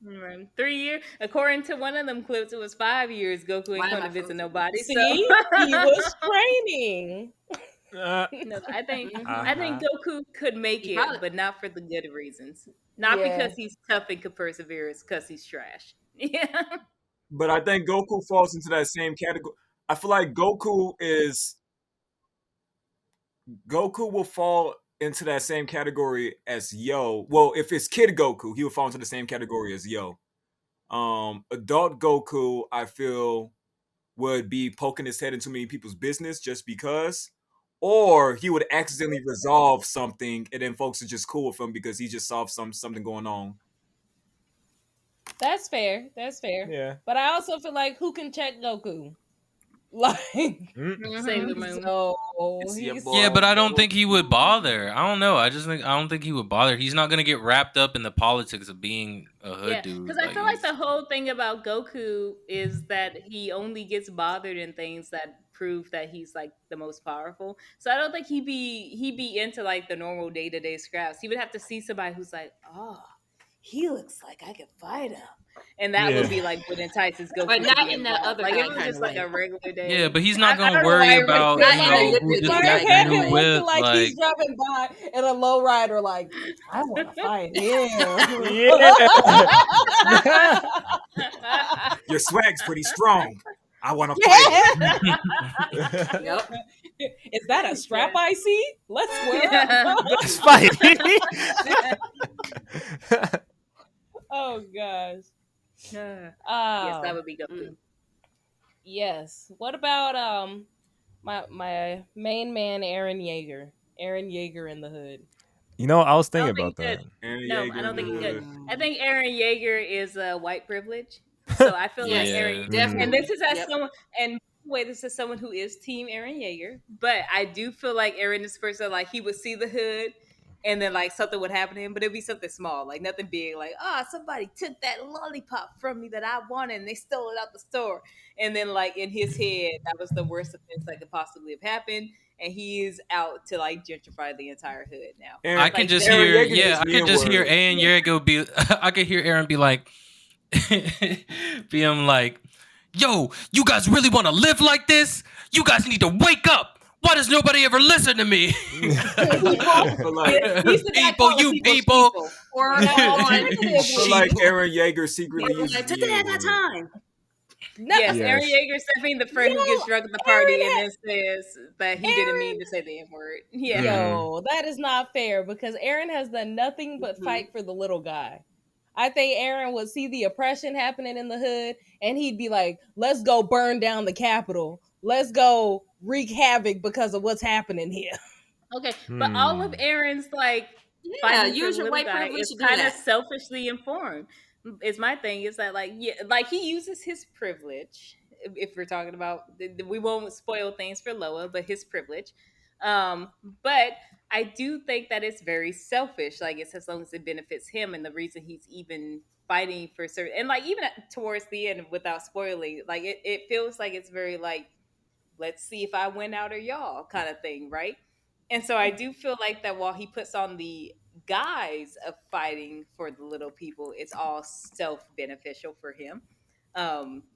been? 3 years. According to one of them clips, it was 5 years. Goku ain't Why am come I to visit frozen? nobody. See, So he was training. no, I think Uh-huh. Goku could make He it, probably- but not for the good reasons. Not Yeah. because he's tough and could persevere. It's because he's trash. Yeah. But I think Goku falls into that same category. I feel like Goku will fall into that same category as Yo. Well, if it's Kid Goku, he would fall into the same category as Yo. Adult Goku, I feel, would be poking his head into many people's business just because. Or he would accidentally resolve something and then folks are just cool with him because he just solved something going on. That's fair. That's fair. Yeah. But I also feel like who can check Goku? Like, Sailor Moon. so It's your he's boy. Yeah, but I don't think he would bother. I don't know. I don't think he would bother. He's not gonna get wrapped up in the politics of being a hood Yeah, dude. because I feel like the whole thing about Goku is that he only gets bothered in things that prove that he's like the most powerful. So I don't think he'd be into like the normal day-to-day scraps. He would have to see somebody who's like, oh, he looks like I could fight him. And that Yeah. would be like what entices Goku. But to not be in that involved. other Like guy it was kinda just like way. a regular day. Yeah, but he's I not don't gonna know worry why about everybody said that. who this Mark guy had can him do looking with. like Like, he's driving by in a lowrider, like, I want to fight him. Yeah. Your swag's pretty strong. I want to fight. Yeah. Yep. Is that a strap I see? Let's square up. Let's fight. Oh gosh. yes, Oh, that would be Goku. yes. What about my main man Aaron Yeager? Aaron Yeager in the hood. You know, I was I thinking don't about think that. Aaron No, Yeager I don't think he in the could. hood. I think Aaron Yeager is white privilege. So I feel like Yes, Aaron. definitely. And this is as Yep. someone. And by the way, this is someone who is Team Aaron Yeager. But I do feel like Aaron is person like he would see the hood, and then like something would happen to him, but it'd be something small, like nothing big. Like somebody took that lollipop from me that I wanted, and they stole it out the store. And then like in his head, that was the worst offense that could possibly have happened. And he is out to like gentrify the entire hood now. Aaron- I can Like, just Aaron hear, Yeager yeah, is I the can just hear N-word. Aaron Yeager be, I could hear Aaron be like, being like, yo, you guys really want to live like this? You guys need to wake up. Why does nobody ever listen to me? But like, He's the guy People, calling you people people. Or No, on but like Aaron Yeager secretly They were uses like, the took it at that N-word. time. No, Yes, Yes. Aaron Yeager is definitely the friend who Yo, gets drunk at the party Aaron and then says that he didn't mean Aaron- to say the N word. Yeah. Yo, that is not fair because Aaron has done nothing but fight for the little guy. I think Aaron would see the oppression happening in the hood and he'd be like, let's go burn down the Capitol. Let's go wreak havoc because of what's happening here. Okay, but all of Hmm. Aaron's like fighting for use the your little white guy privilege is to do kind of that. selfishly informed. Is my thing is that like like he uses his privilege. If we're talking about, we won't spoil things for Loa, but his privilege. Um, but I do think that it's very selfish. Like it's as long as it benefits him, and the reason he's even fighting for certain, and like even towards the end, without spoiling, like it feels like it's very like, let's see if I win out or y'all kind of thing, right? And so I do feel like that while he puts on the guise of fighting for the little people, it's all self beneficial for him.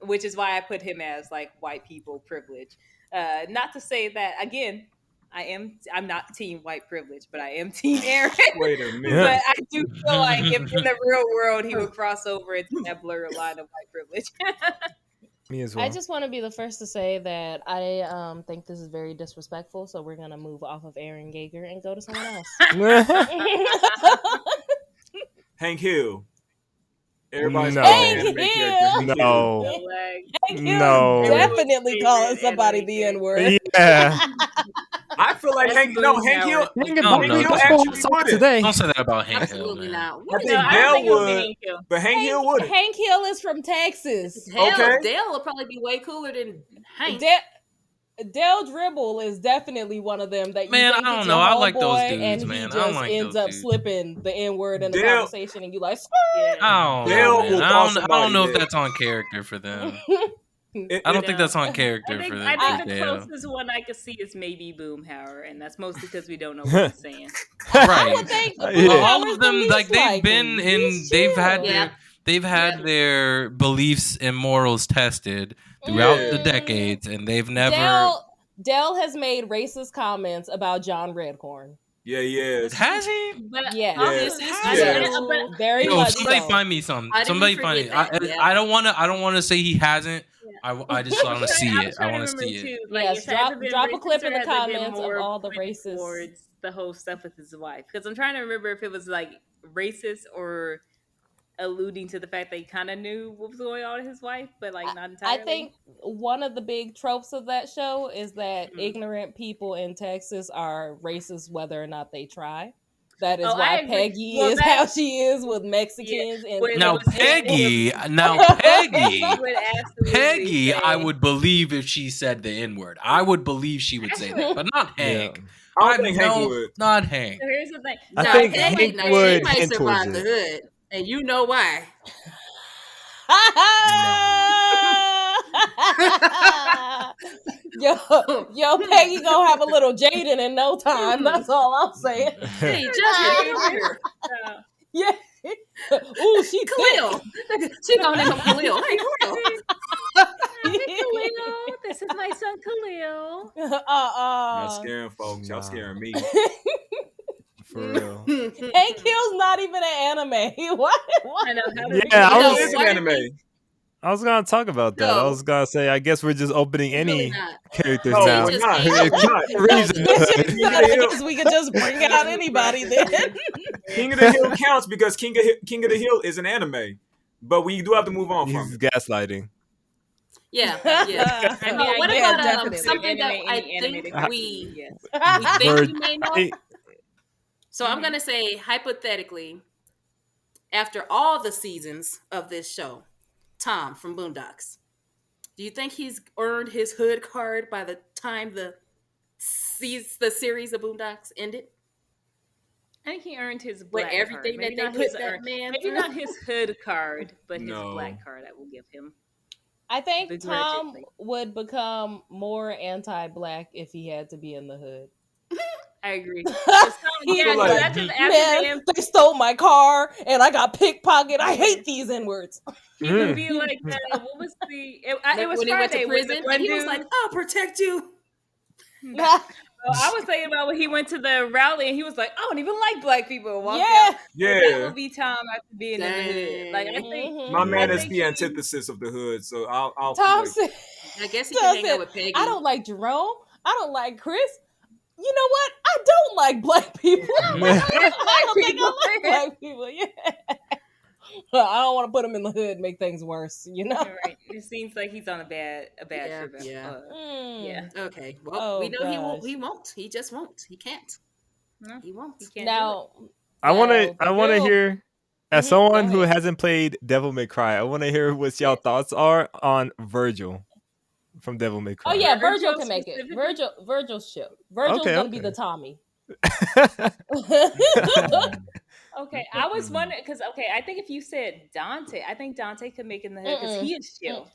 Which is why I put him as like white people privilege. Not to say that again, I'm not team white privilege, but I am team Aaron. Wait a Yeah. minute. But I do feel like if in the real world he would cross over into that blurred line of white privilege. Me as well. I just want to be the first to say that I think this is very disrespectful, so we're gonna move off of Aaron Gager and go to someone else. Hank Hill. Everybody's No. favorite Hank anime Hill. character, Hank Hill. No. Hank Hill No. is definitely calling Favorite somebody anime the N word. Yeah. I feel like That's Hank Hill. Boone Hank Hill. Howard. Hank No, Hill no, don't- actually wouldn't. today. Don't say that about Hank Hill, Absolutely man. not. I What think is No, I Dale don't think it would be would, Hank Hill. but Hank Hill would. Hank Hill is from Texas. Hell, Okay. Dale will probably be way cooler than Hank. Dale Dribble is definitely one of them that you Man, think I don't is know. your I like those homeboy, dudes, and man. he I don't just like ends those up dudes. slipping the N word in the Dale- conversation, and you like, Yeah. I don't Dale know, man. will call I don't somebody know if that. that's on character for them. It- I don't it- think that's on I character think, for I for think the Dale. closest one I could see is maybe Boomhauer, and that's mostly because we don't know what he's saying. I Right. would think Yeah. Boomhauer All is of the them, least like they've likely. been in, He's they've had chill. Yeah. they've had Yeah. their beliefs and morals tested throughout the Mm. decades, and they've never. Dell has made racist comments about John Redcorn. Yeah, yes. Has he? But Yes. also, Yes. I Yes. don't- but- Very Yo, much somebody so. find me some. How did we Somebody find forget it. that? Yeah. I don't want to say he hasn't. I just want to see I'm it. I trying want to remember see it. too, like, Yes, if it hasn't been drop a racist clip in or the has it been comments of more all the pointed racist- towards the whole stuff with his wife. Because I'm trying to remember if it was like racist or alluding to the fact that he kind of knew what was going on with his wife, but like not entirely. I think one of the big tropes of that show is that Mhm. ignorant people in Texas are racist whether or not they try. That is Oh, I why agree. Peggy Well, is that- how she is with Mexicans and With- Now with- Peggy, He would absolutely Peggy, I say- would believe if she said the N word. I would believe she would say that, but not Hank. I don't think Hank would. Not Hank. So here's the thing. I No, think Peggy, Hank no, she would might hint survive towards the it. hood, and you know why. Yo, Peggy gonna have a little Jaden in no time. That's all I'm saying. Hey, Justin, come here. Yeah. Ooh, she thick. Khalil. She gonna name him Khalil. Hey, Khalil. Khalil, this is my son Khalil. Y'all scaring folks. Y'all scaring me. For real. Hank Hill's not even an anime. What? I know. How did Yeah, I It was- is an anime. I was gonna talk about that. I No. was gonna say, I guess we're just opening Really any not. characters No, now. we're Just not. ain't- We're not. Reeves in the hood. I guess we could just bring out anybody then. King of the Hill counts because King of the Hill is an anime. But we do have to move on from He's it. gaslighting. Yeah, yeah. I mean, What yeah, about definitely. something that Anime, I any think animated we yes. think Bird- you may know? Hey, So I'm gonna say hypothetically, after all the seasons of this show, Tom from Boondocks, do you think he's earned his hood card by the time the series of Boondocks ended? I think he earned his With black everything card. Maybe that not they his put that earned- man maybe through? not his hood card, but his No. black card I will give him. I think Tom Begrudgingly. would become more anti-black if he had to be in the hood. I agree. He feel like- after Man, they stole my car and I got pickpocketed. I hate these N-words. he would be like, what was the? It was when he Friday went to with the prison, one and he was dude- like, "I'll protect you." I was thinking about when he went to the rally and he was like, I don't even like black people. And walked Yeah. out. That Yeah. would be Tom after being in the hood. Like I think Mhm. My man I is think the he- antithesis of the hood, so I'll Tom like, said, I guess he Tom can hang said, out with Peggy. I don't like Jerome. I don't like Chris. You know what? I don't like black people. I don't think I like black people. Yeah. I don't want to put him in the hood, make things worse, you know? You're right. It seems like he's on a bad Yeah, trip. yeah. Mm. Yeah. Okay. Well, Oh, we know he won't. gosh. He won't. He just won't. He can't. No, He won't. he can't. Now, I want to. Well, I want to real- hear. As Mhm, someone go who ahead. hasn't played Devil May Cry, I want to hear what y'all Yes. thoughts are on Virgil from Devil May Oh Cry. yeah, Virgil Virgil can make it. specifically? Virgil's ship. Virgil's Okay, gonna be the okay. Tommy. Okay, I was wondering because I think if you said Dante, I think Dante could make it in the hood because he is chill.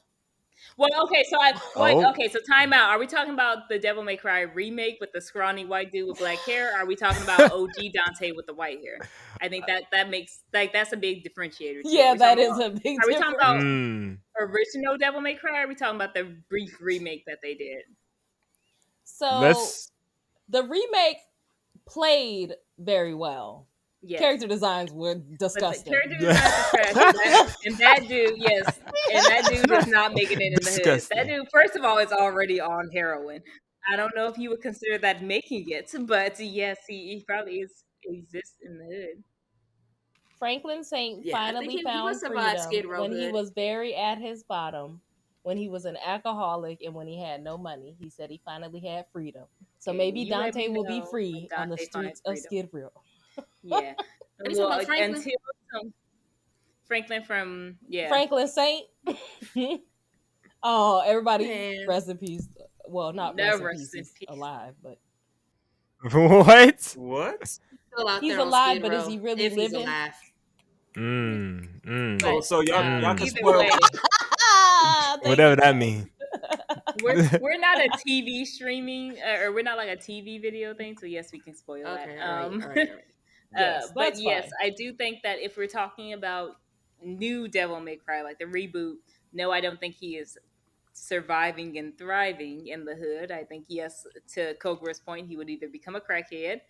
Well, okay, so Oh. so time out. Are we talking about the Devil May Cry remake with the scrawny white dude with black hair? Or are we talking about OG Dante with the white hair? I think that makes that's a big differentiator. Too. Yeah, Are we that talking is about- a big Are we talking about Mm. original Devil May Cry? Or are we talking about the brief remake that they did? So Let's. the remake played very well. Yes. Character designs were But the disgusting. character designs are trash, and that dude, yes, and that dude is not making it in the hood. Disgusting. That dude, first of all, is already on heroin. I don't know if you would consider that making it, but yes, he probably exists in the hood. Franklin Saint Yeah, I think finally he would found survive Skid freedom Row when he hood. was very at his bottom, when he was an alcoholic and when he had no money. He said he finally had freedom. So Okay, maybe you let Dante me will be know free when on the Dante streets finds of freedom. Skid Row. Yeah, Are you talking about Franklin? until Franklin from Franklin Saint. Oh, everybody Man. rest in peace. Well, not No, rest in rest peace. in He's peace. alive, but What? What? Still out he's there on alive. Skid But is Row, he really if he's living? alive. Oh, so y'all Mm. can either spoil. way, Thank Whatever you, that Charles. means. we're not a TV streaming or we're not like a TV video thing. So yes, we can spoil Okay, that. all right. Yes, But that's yes, fine. I do think that if we're talking about new Devil May Cry, like the reboot, no, I don't think he is surviving and thriving in the hood. I think yes, to Kogra's point, he would either become a crackhead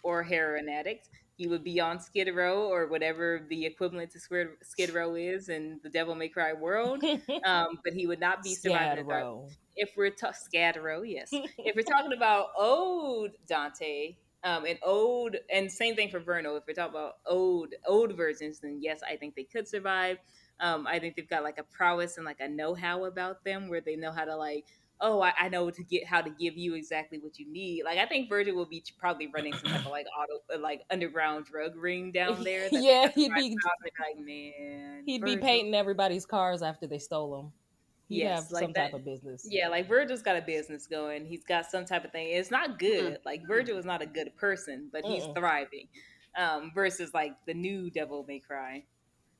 or heroin addict. He would be on Skid Row or whatever the equivalent to Skid Row is in the Devil May Cry world. But he would not be surviving. Skid Row. If we're Skid Row, yes. If we're talking about old Dante, and same thing for Verno. If we're talking about old versions, then yes, I think they could survive. I think they've got like a prowess and like a know-how about them where they know how to like, oh, I know how to give you exactly what you need. Like I think Virgil will be probably running some type of like underground drug ring down there. that Yeah, they he'd be like, man, he'd be Virgil. painting everybody's cars after they stole them. He'd Yes, have like some that. type of business. Yeah, like Virgil's got a business going. He's got some type of thing. It's not good. Like Virgil is not a good person, but he's thriving. Versus like the new Devil May Cry,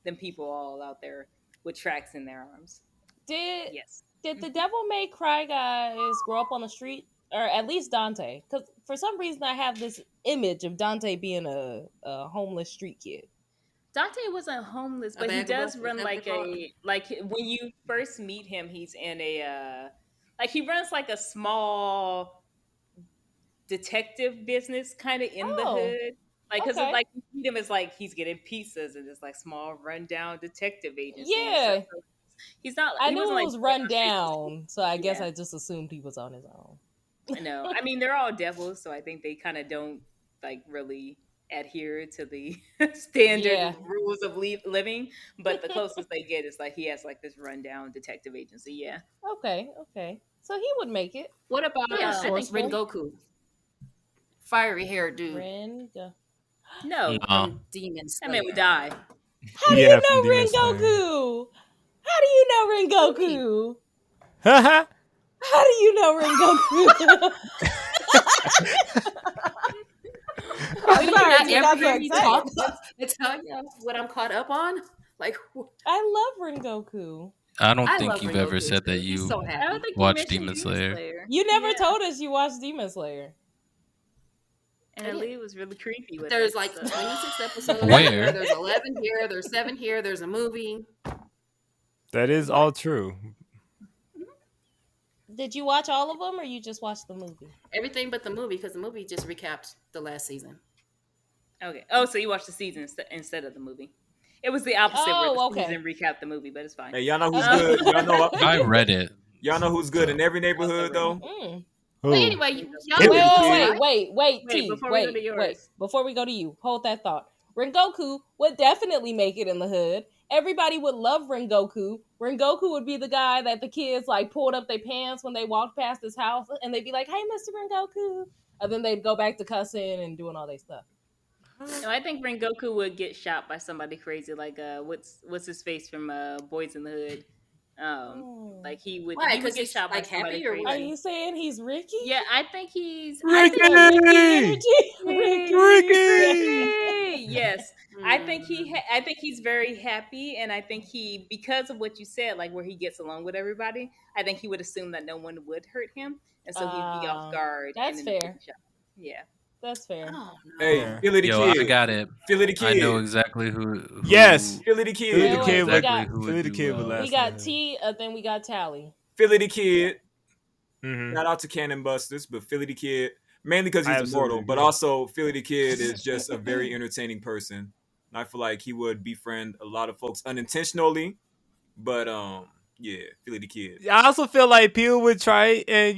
them people all out there with tracks in their arms. Did Yes. the Devil May Cry guys grow up on the street, or at least Dante? Because for some reason I have this image of Dante being a homeless street kid. Dante wasn't homeless, A but he vagabond? does Is run that like what they when you first meet him, he's in a like he runs like a small detective business kind of in the Oh, hood. Like because okay. like you meet him as like he's getting pizzas and this like small rundown detective agency. and Yeah. stuff. So he's not. I he knew wasn't, it like, was on run the streets. down, so I guess Yeah. I just assumed he was on his own. No, I mean they're all devils, so I think they kind of don't like really adhere to the standard Yeah. rules of living. But the closest they get is like he has like this rundown detective agency. Yeah. Okay. So he would make it. What about Yeah, I think resourceful. Rengoku? Fiery haired dude Rengo. No, from Demon that Slayer. man would die. How do Yeah, you from know Demon Slayer. Rengoku? How do you know Rengoku? Haha. How do you know Rengoku? Are you sorry, not you got ever so hear me excited. talk to tell you what I'm caught up on? Like, I love Rengoku. I don't I think love you've Rengoku ever said too. that He's you so I happy. don't think you watch mentioned Demon Slayer. You never Yeah. told us you watched Demon Slayer. And Ali was really creepy with There's it, like so. 26 episodes. Where? Here, there's 11 here. There's 7 here. There's a movie. That is all true. Did you watch all of them, or you just watched the movie? Everything but the movie, because the movie just recapped the last season. Okay. Oh, so you watched the season instead of the movie. It was the opposite where Oh, the okay. season recapped the movie, but it's fine. Hey, y'all know who's Oh. good? Y'all know I read it. y'all know who's good in every neighborhood though? Mm. Who? But anyway, y'all Wait, know Wait, Wait, T. before we go to yours. Wait. Before we go to you, hold that thought. Rengoku would definitely make it in the hood. Everybody would love Rengoku. Rengoku would be the guy that the kids like pulled up their pants when they walked past his house, and they'd be like, "Hey, Mr. Rengoku," and then they'd go back to cussing and doing all their stuff. No, I think Rengoku would get shot by somebody crazy, like what's his face from Boys in the Hood. Like he would Why? he would 'Cause get he's, shot by like, somebody happy or crazy. what? Are you saying he's Ricky? Yeah, I think he's Ricky! Ricky energy. Ricky! Yes, I think Mm. I think he's very happy, and I think because of what you said, like where he gets along with everybody, I think he would assume that no one would hurt him, and so he'd be off guard. That's and end up fair. getting shot. Yeah. That's fair. Oh, no. Hey, Yeah. Philly the Yo, I Kid. got it. Philly the I know Kid. exactly who. Yes. Philly the Philly Kid. the Wait, Kid we would got- Philly the Kid would last. We got T, then we got Tally. Philly the Kid. Mhm. Shout out to Cannon Busters, but Philly the Kid, mainly because I he's absolutely immortal, but agree. also Philly the Kid is just a very entertaining person. I feel like he would befriend a lot of folks unintentionally, but yeah, Philly the Kid. I also feel like Peel would try and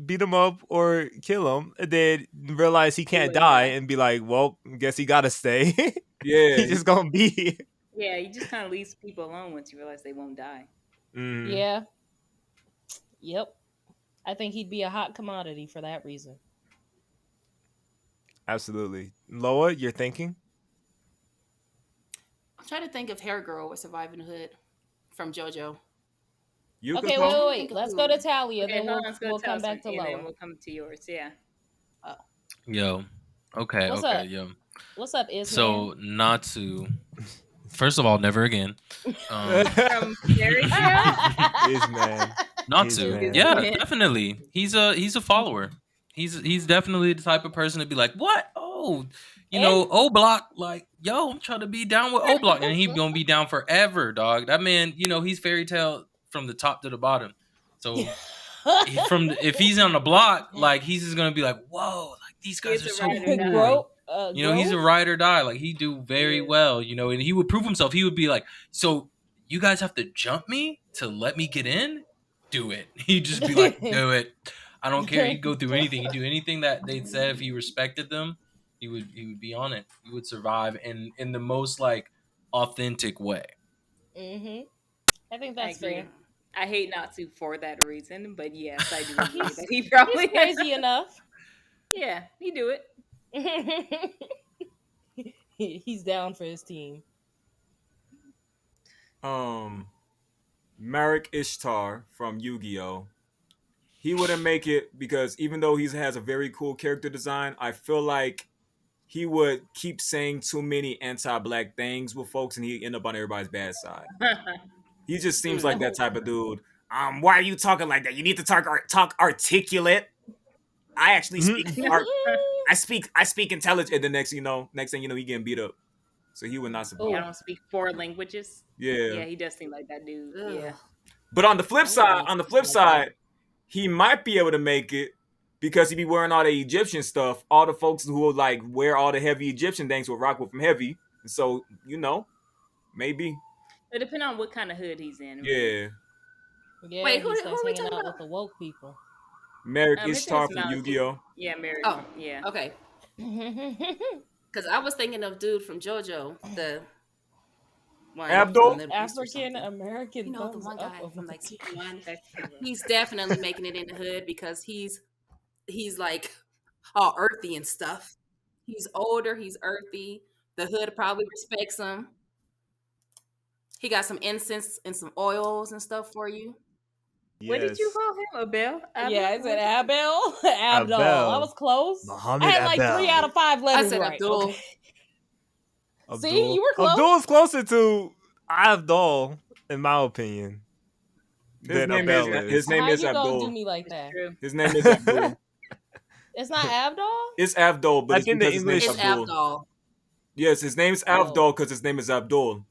beat him up or kill him, and then realize he can't wouldn't die die. and be like, "Well, guess he gotta stay." Yeah, He's just gonna be. Yeah, you just kind of leaves people alone once you realize they won't die. Mm. Yeah. Yep. I think he'd be a hot commodity for that reason. Absolutely. Loa, you're thinking? I'm trying to think if Hair Girl would survive in the hood from JoJo. you Okay, can wait, call. wait, wait. Let's go to Talia, Okay, then hold on, let's go we'll to come Towson, back to and then Loa. we'll come to yours. Yeah. Yo. Okay. What's okay. up? Yo. What's up, Isman? So not to. First of all, never again. From Fairy Tale? Is man. Not He's to. man. Yeah, definitely. He's a follower. He's definitely the type of person to be like, what? Oh, O Block, like, yo, I'm trying to be down with O Block, and he's gonna be down forever, dog. That man, he's Fairy Tale from the top to the bottom. So if he's on the block, like he's just gonna be like, whoa, like these guys He's are a so ride or cool. die. He's a ride or die. Like he do very well, and he would prove himself. He would be like, so you guys have to jump me to let me get in? Do it. He'd just be like, do it. I don't care. He'd go through anything. He'd do anything that they'd said. If he respected them, he would be on it. He would survive in the most like authentic way. Mm-hmm. I think I that's agree. fair. I hate Natsu for that reason, but yes, I do agree that he probably He's crazy enough. Yeah, he do it. He's down for his team. Marek Ishtar from Yu-Gi-Oh! He wouldn't make it because even though he has a very cool character design, I feel like he would keep saying too many anti-black things with folks and he'd end up on everybody's bad side. He just seems like that type of dude. Why are you talking like that? You need to talk articulate. I actually speak I speak intelligent, and the next thing you know, he getting beat up. So he would not support. I don't speak 4 languages. Yeah. Yeah, he does seem like that dude. Ugh. Yeah. But on the flip side, he might be able to make it because he'd be wearing all the Egyptian stuff. All the folks who would like wear all the heavy Egyptian things will rock with him heavy. And so, maybe. It depends on what kind of hood he's in. Yeah. Yeah, Wait, who he are starts we hanging talking out about? with the woke people. Marek his Ishtar name's from Malachi. Yu-Gi-Oh! Yeah, Mary. Oh. Yeah. Okay. Because I was thinking of dude from JoJo, the one Abdul? from Little Beast or African something. American. You know, the thumbs one up guy over from like the- season 1. He's definitely making it in the hood because he's like all earthy and stuff. He's older, he's earthy. The hood probably respects him. He got some incense and some oils and stuff for you. What did you call him? Abel? Yeah, I said Abel. Abdul. I was close. Muhammad I had like Abel. 3 out of 5 I letters said right. Abdul. Okay. See, you were close. Abdul is closer to Abdul, in my opinion, than Abel is. His name How is you gonna do Abdul. me like that? True. His name is Abdul. It's not Abdul? It's Abdul, but I it's think the because his name's It's Abdul. Abdul. Yes, his name's Oh. Abdul because his name is Abdul.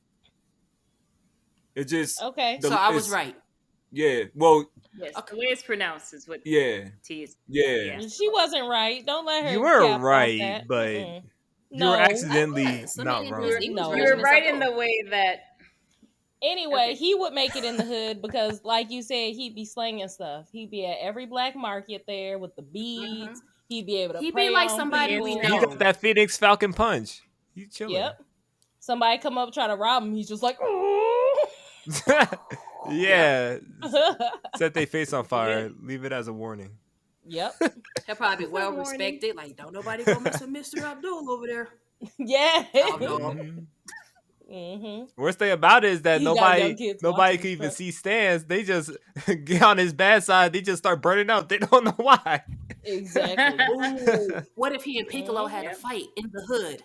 It just Okay. The- So I was it's- right. yeah. Well, Yes, the way it's pronounced is what yeah, T is. yeah. She wasn't right. Don't let her. You were cap off right, that. but Mm-mm. you were accidentally was. I not mean, wrong. he was No. right. You were Miss right in Abdul. the way that Anyway, Okay. he would make it in the hood because, like you said, he'd be slinging stuff. He'd be at every black market there with the beads. He'd be able to. He'd be prey like on somebody we people. He know. got that Phoenix Falcon punch. He chilling. Yep. Somebody come up try to rob him. He's just like, Yeah. Set their face on fire. Leave it as a warning. yep. He'll probably be well Morning. respected. Like, don't nobody go mess with Mr. Abdul over there. Yeah. Mhm. hmm Worst thing about it is that He got young nobody kids nobody watching can his even stuff. see stands. They just get on his bad side. They just start burning out. They don't know why. Exactly. Ooh, what if he and Piccolo had a Yep. fight in the hood?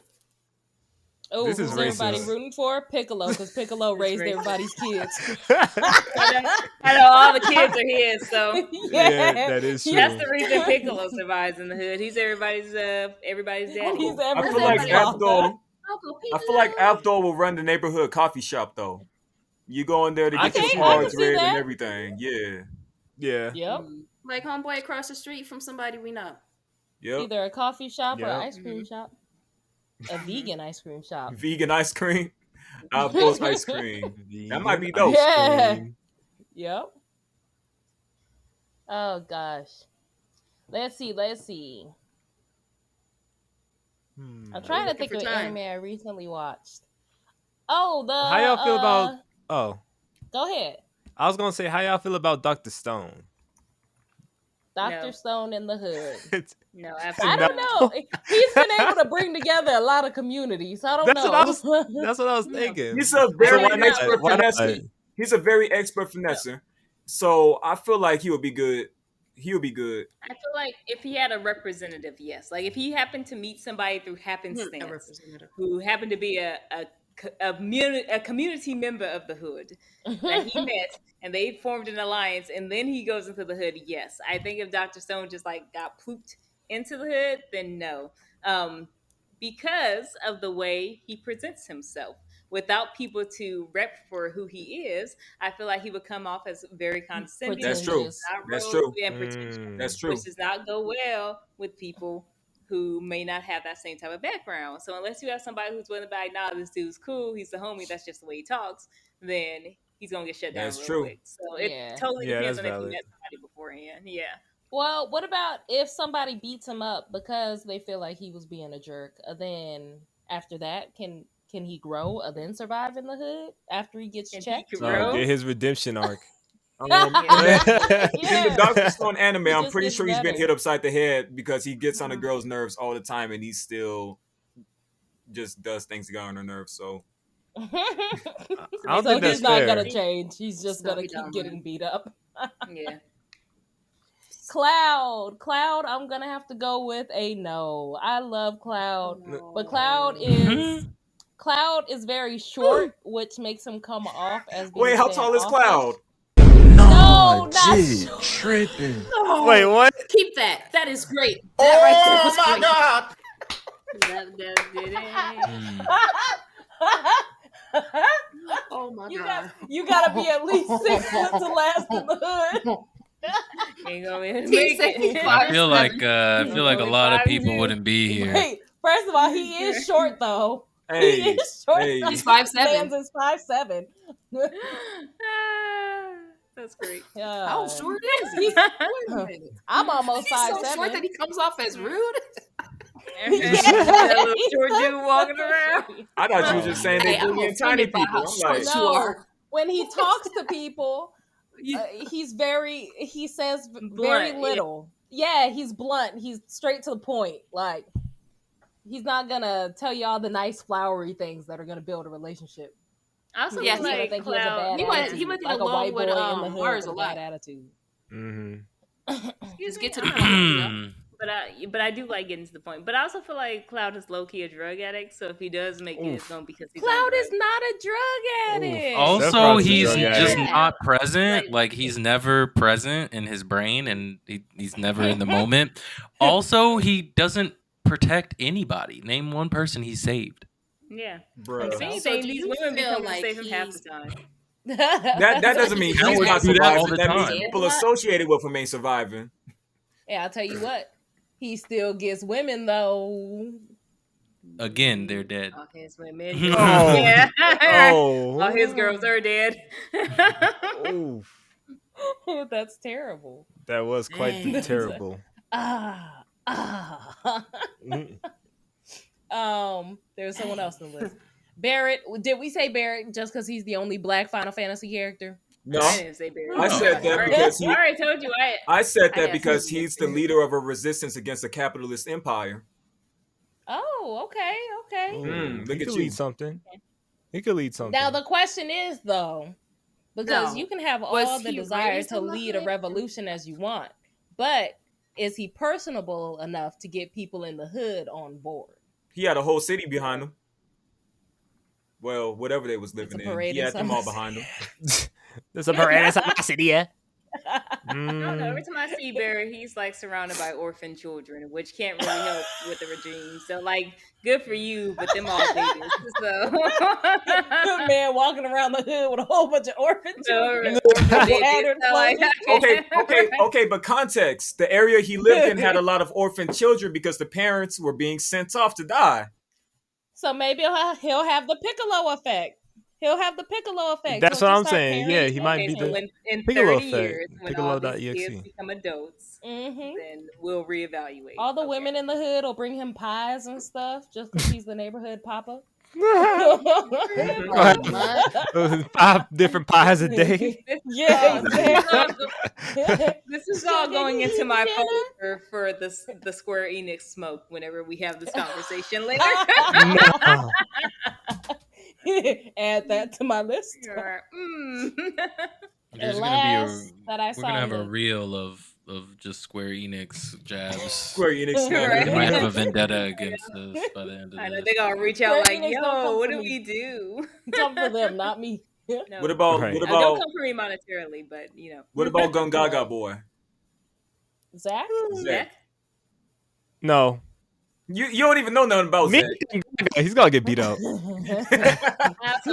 Oh, This is who's everybody racist. rooting for? Piccolo, because Piccolo It's raised racist. everybody's kids. I know all the kids are his, so Yeah, that is true. that's the reason Piccolo survives in the hood. He's everybody's daddy. He's I feel everybody's like father. Abdul. Uncle I feel like Piccolo. Abdul will run the neighborhood coffee shop though. You go in there to I get can your see cards that. I can see read and that. everything. Yeah. Yeah. Yep. Like homeboy across the street from somebody we know. Yep. Either a coffee shop or Yep. an ice cream shop. A vegan ice cream shop. Vegan ice cream. Abdul's ice cream. That might be Vegan dope. ice Yeah. cream. Yep. Oh gosh. Let's see. I'm trying to looking think for of an time. anime I recently watched. Oh, the How y'all feel about? Oh, Go ahead. I was gonna say how y'all feel about Dr. Stone. Dr. No. Stone in the hood. No, I absolutely don't not. know. He's been able to bring together a lot of communities. I don't That's know. what I was. That's what I was thinking. He's a So very why not? expert Why not? finesser. He's a very expert finesser. So I feel like he would be good. He'll be good. I feel like if he had a representative, yes. Like if he happened to meet somebody through A happenstance representative. who happened to be a community member of the hood that he met and they formed an alliance and then he goes into the hood, yes. I think if Dr. Stone just like got pooped into the hood, then no. Because of the way he presents himself. Without people to rep for who he is, I feel like he would come off as very condescending. That's true. Pretentious. Not That's rogue true. and pretentious, That's true. which does not go well with people who may not have that same type of background. So unless you have somebody who's willing to be like, nah, this dude's cool, he's the homie, that's just the way he talks, then he's gonna get shut down That's real true. quick. So it Yeah. totally Yeah, depends that's on if you valid. met somebody beforehand. Yeah. Well, what about if somebody beats him up because they feel like he was being a jerk? Then after that, can he grow and then survive in the hood after he gets Can he checked? grow? Get his redemption arc. In Yeah. the Dr. Stone anime, He I'm just pretty gets sure he's been better. hit upside the head because he gets on the girl's nerves all the time and he still just does things to get on her nerves. So I don't So think that's he's not fair. gonna change. He's just No, gonna he keep don't, getting man. beat up. Yeah. Cloud, I'm gonna have to go with a no. I love Cloud, Oh, but Cloud is very short, which makes him come off as being wait, how tall is standoffish. Cloud? No, not short. tripping. No. Wait, what? Keep that. That is great. That right there was great. God! Oh my you god. you gotta be at least 6 foot to last in the hood. Ain't gonna be able to He make said it. I feel like a Only lot of 5'10". people wouldn't be here. Wait, first of all, he is short though. He Hey, is short. hey. He's 5'7". Man's is 5'7". That's great. How short is he? He's- Wait a minute. I'm almost He's so 5'7". short that he comes off as rude. That little short dude walking around. I thought you were just saying they Hey, I'm bullying tiny offended by people. how I'm short like, you No. are. When he talks to people, he says very Blunt, yeah. little. Yeah, he's blunt. He's straight to the point. Like, he's not gonna tell you all the nice flowery things that are gonna build a relationship. I also Yeah, feel he- I like think he has a Cloud. bad He went- attitude. he went like a along white boy with, in the hood Mars with a a lot. bad attitude. Just get to the point. You know? But I do like getting to the point. But I also feel like Cloud is low key a drug addict. So if he does make it, it's gonna be because he's on Cloud drugs. is not a drug addict. Also, Cloud's a he's drug just addict. not present. Like- Like he's never present in his brain, and he's never in the moment. Also, he doesn't protect anybody. Name one person he saved. Yeah. bruh. If anything, So do these you women be feel coming like to save him half he's- the time. That doesn't mean he's Cowards not do that all surviving. the That means time. people associated with him ain't surviving. Yeah, I'll tell you what. He still gets women though. Again, they're dead. All his women. Oh. Yeah. Oh. All his girls are dead. Oof. That's terrible. That was quite Dang. terrible. Ah. Mhm. There's someone else on the list. Barrett. Did we say Barrett just because he's the only black Final Fantasy character? No, I didn't say Barry. I said that because I already told you. I said I that had because something he's the to- leader of a resistance against a capitalist empire. Oh, okay. Look he at could you. lead something. He could lead something. Now the question is though, because No. you can have Was all the he desire raised to in the lead a hood? revolution as you want, but is he personable enough to get people in the hood on board? He had a whole city behind him. Well, whatever they was living a in, parade he in had them Summer all behind him. There's a parade in Summer City, yeah. I don't know. Every time I see Barry, he's like surrounded by orphan children, which can't really help with the regime. So, like, good for you, but them all babies. So, Good man walking around the hood with a whole bunch of orphan children. orphan babies. Battered So, like, Okay, but context. The area he lived in had a lot of orphan children because the parents were being sent off to die. So maybe he'll have the Piccolo effect. He'll have the Piccolo effect. That's He'll what just I'm start saying. parenting Yeah, he might be children. the when, in Piccolo 30 effect. years, when all these Piccolo.exe. kids become adults, Mhm. then we'll reevaluate. All the Okay. women in the hood will bring him pies and stuff just because he's the neighborhood papa. 5 different pies a day. Yeah, This is all going into my folder for the Square Enix smoke whenever we have this conversation later. No. Add that to my list. Sure. There's last that I we're saw gonna have a the- reel of just Square Enix jabs. Square Enix. Right. They might have a vendetta against us by the end of I know this. they're gonna reach out Square like, Enix don't come yo, what for do me. we do? Come for them, not me. No. What about Right. what Don't about come for me monetarily, but you know. what about Gungaga boy? Zach? Zach. No. You don't even know nothing about Me, Zach. he's gonna get beat up. He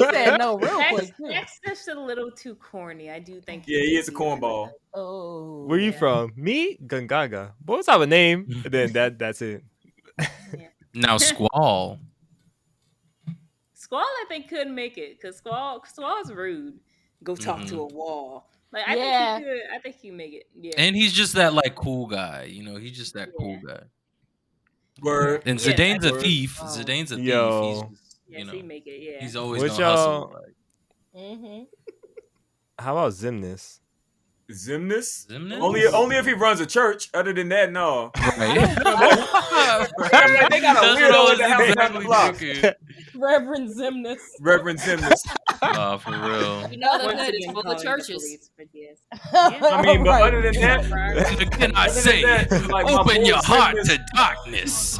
said no real quick. too. That's just a little too corny. I do think. Yeah, he is a cornball. Oh. Where you from? Me, Gungaga. Boy, let's have a name. And then that's it. Now Squall. Squall, I think, couldn't make it because Squall's rude. Go talk to a wall. Like I Yeah. think he could. I think he make it. Yeah. And he's just that like cool guy, he's just that cool guy. Word. And Yeah, Zidane's a word. thief. Oh. Zidane's a thief. Yo. Yes, he make it. Yeah. He's always What gonna hustle. y'all- Like, Mm-hmm. How about Zimnus? Zimnus? Zimnus? Only if he runs a church. Other than that, no. right? They got a That's weirdo what I in the house was around the exactly block. thinking. Reverend Zimnus. Reverend Zimnus. Oh, for real. You know the Once hood is again, full calling of the churches. police, but yes. I mean, but Right. other than that, What can I Other than say? that, like, my Open boy your heart Zimnus- to darkness.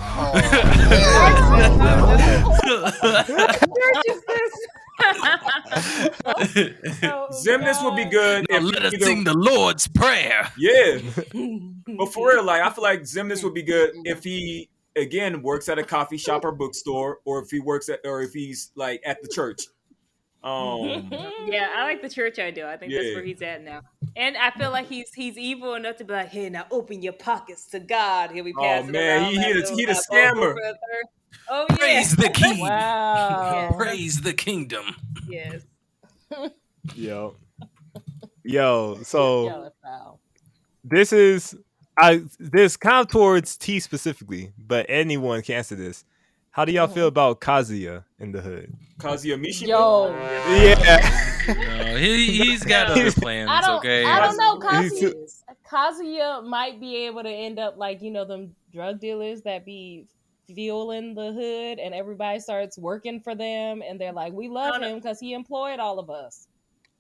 Zimnus would be good. Now if let us either- sing the Lord's Prayer. Yeah, but for real, like I feel like Zimnus would be good if he again works at a coffee shop or bookstore, or if he's like at the church. Yeah, I like the church idea. I think that's Yeah. where he's at now. And I feel like he's evil enough to be like, hey, now open your pockets to God. He'll be Oh, passing man, around he that the- little he the apple scammer. over the third. Oh yeah. Praise the King. Wow. Praise the kingdom. Yes. Yo. So Yeah, wow. this kind of towards T specifically, but anyone can answer this. How do y'all feel about Kazuya in the hood? Kazuya Mishima. Yo, Yeah. No, he's got other plans. I don't know. He's too- Kazuya might be able to end up like them drug dealers that be fueling the hood, and everybody starts working for them, and they're like, "We love him because he employed all of us."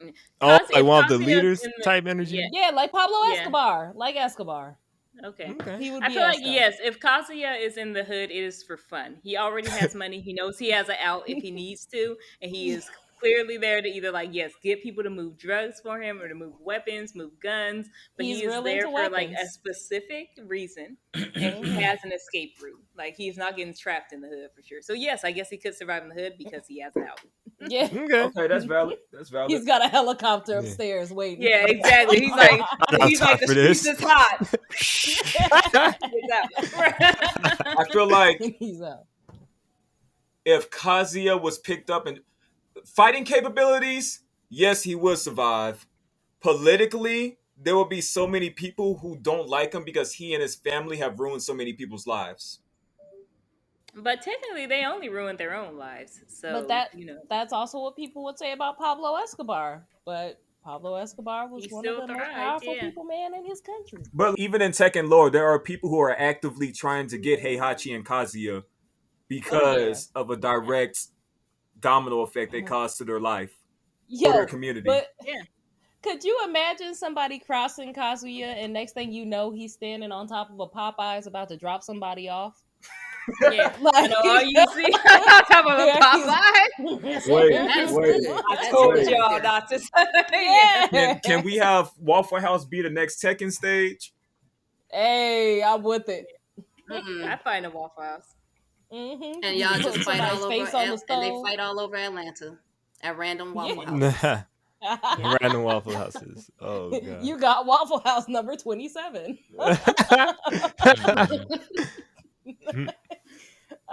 Oh, Kazuya- like one of the Kazuya's leaders in the- type energy. yeah. Yeah, like Pablo Yeah. Escobar, like Escobar. Okay. He would I be feel like Esco. yes, if Kazuya is in the hood, it is for fun. He already has money. He knows he has an out if he needs to, and he is clearly there to either get people to move drugs for him or to move weapons, move guns. But He's he is real there into for like a weapons. specific reason, and he has an escape route. Like he's not getting trapped in the hood for sure. So yes, I guess he could survive in the hood because he has an out. Yeah, Okay. Okay, that's valid. That's valid. he's got a helicopter Yeah. upstairs waiting. Yeah, exactly. He's like, don't have he's like time the for this. streets is hot. Exactly. I feel like He's out. if Kazuya was picked up in fighting capabilities, yes, he would survive. Politically, there will be so many people who don't like him because he and his family have ruined so many people's lives. But technically, they only ruined their own lives. So, But that you know, that's also what people would say about Pablo Escobar. But Pablo Escobar was He one still of the most thrived, powerful yeah. people, man, in his country. But even in Tekken lore, there are people who are actively trying to get Heihachi and Kazuya because of a direct domino effect they caused to their life or their community. But Yeah. could you imagine somebody crossing Kazuya and next thing you know he's standing on top of a Popeyes about to drop somebody off? Yeah, Like- I know all you see on top of a Popeye. That's Wait. good. I That's told good. y'all not to say. Yeah. Can we have Waffle House be the next Tekken stage? Hey, I'm with it. Mm-mm. I find a Waffle House. Mm-hmm. And y'all just fight all over, face on the and they stove. fight all over Atlanta at random Waffle Yeah. Houses. Random Waffle Houses. Oh god. You got Waffle House number 27.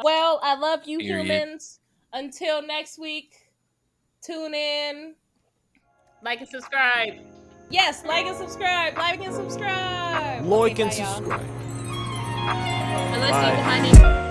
Well, I love you, Period. humans. Until next week, tune in. Like and subscribe. Yes, like and subscribe. Like and subscribe. Like Okay, and bye, y'all. subscribe. Unless Bye. you behind it.